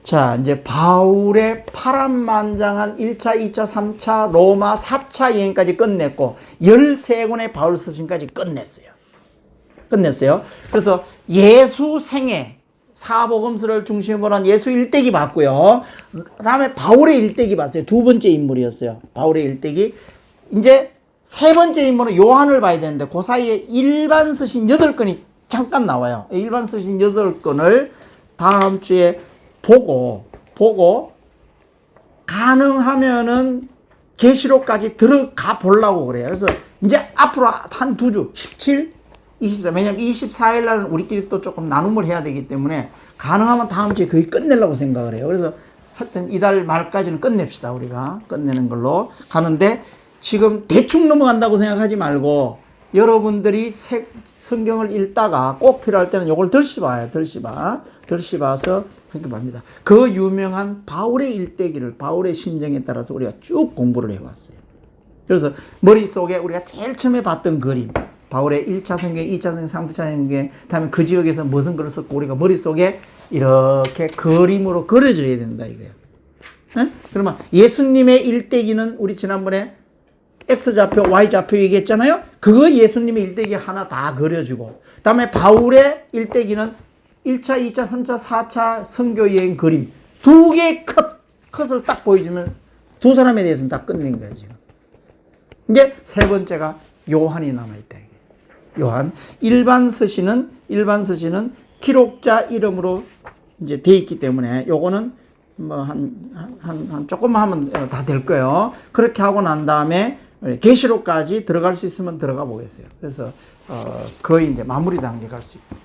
자, 이제 바울의 파란만장한 1차, 2차, 3차, 로마 4차 여행까지 끝냈고 13권의 바울 서신까지 끝냈어요. 그래서 예수 생애, 사복음서를 중심으로 한 예수 일대기 봤고요. 그 다음에 바울의 일대기 봤어요. 두 번째 인물이었어요. 바울의 일대기. 이제 세 번째 인물은 요한을 봐야 되는데 그 사이에 일반 서신 8권이 잠깐 나와요. 일반 서신 8권을 다음 주에 보고 가능하면은 계시록까지 들어가 보려고 그래요. 그래서 이제 앞으로 한 2주 17, 24 왜냐면 24일 날은 우리끼리 또 조금 나눔을 해야 되기 때문에 가능하면 다음 주에 거의 끝내려고 생각을 해요. 그래서 하여튼 이달 말까지는 끝냅시다. 우리가 끝내는 걸로 가는데 지금 대충 넘어간다고 생각하지 말고 여러분들이 성경을 읽다가 꼭 필요할 때는 이걸 덜씹어요. 덜씹어서 그렇게 봅니다. 그 유명한 바울의 일대기를 바울의 심정에 따라서 우리가 쭉 공부를 해왔어요. 그래서 머릿속에 우리가 제일 처음에 봤던 그림 바울의 1차 성경, 2차 성경, 3차 성경 다음에 그 지역에서 무슨 글을 썼고 우리가 머릿속에 이렇게 그림으로 그려져야 된다 이거예요. 네? 그러면 예수님의 일대기는 우리 지난번에 X좌표, Y좌표 얘기했잖아요. 그거 예수님의 일대기 하나 다 그려주고 다음에 바울의 일대기는 1차, 2차, 3차, 4차 선교여행 그림 2개의 컷을 딱 보여주면 두 사람에 대해서는 다 끝낸 거예요 지금. 이제 세 번째가 요한이 남아있다. 요한. 일반 서신은 기록자 이름으로 이제 돼 있기 때문에 요거는 뭐 한 조금만 하면 다 될 거예요. 그렇게 하고 난 다음에 계시록까지 들어갈 수 있으면 들어가 보겠어요. 그래서 거의 이제 마무리 단계 갈 수 있다.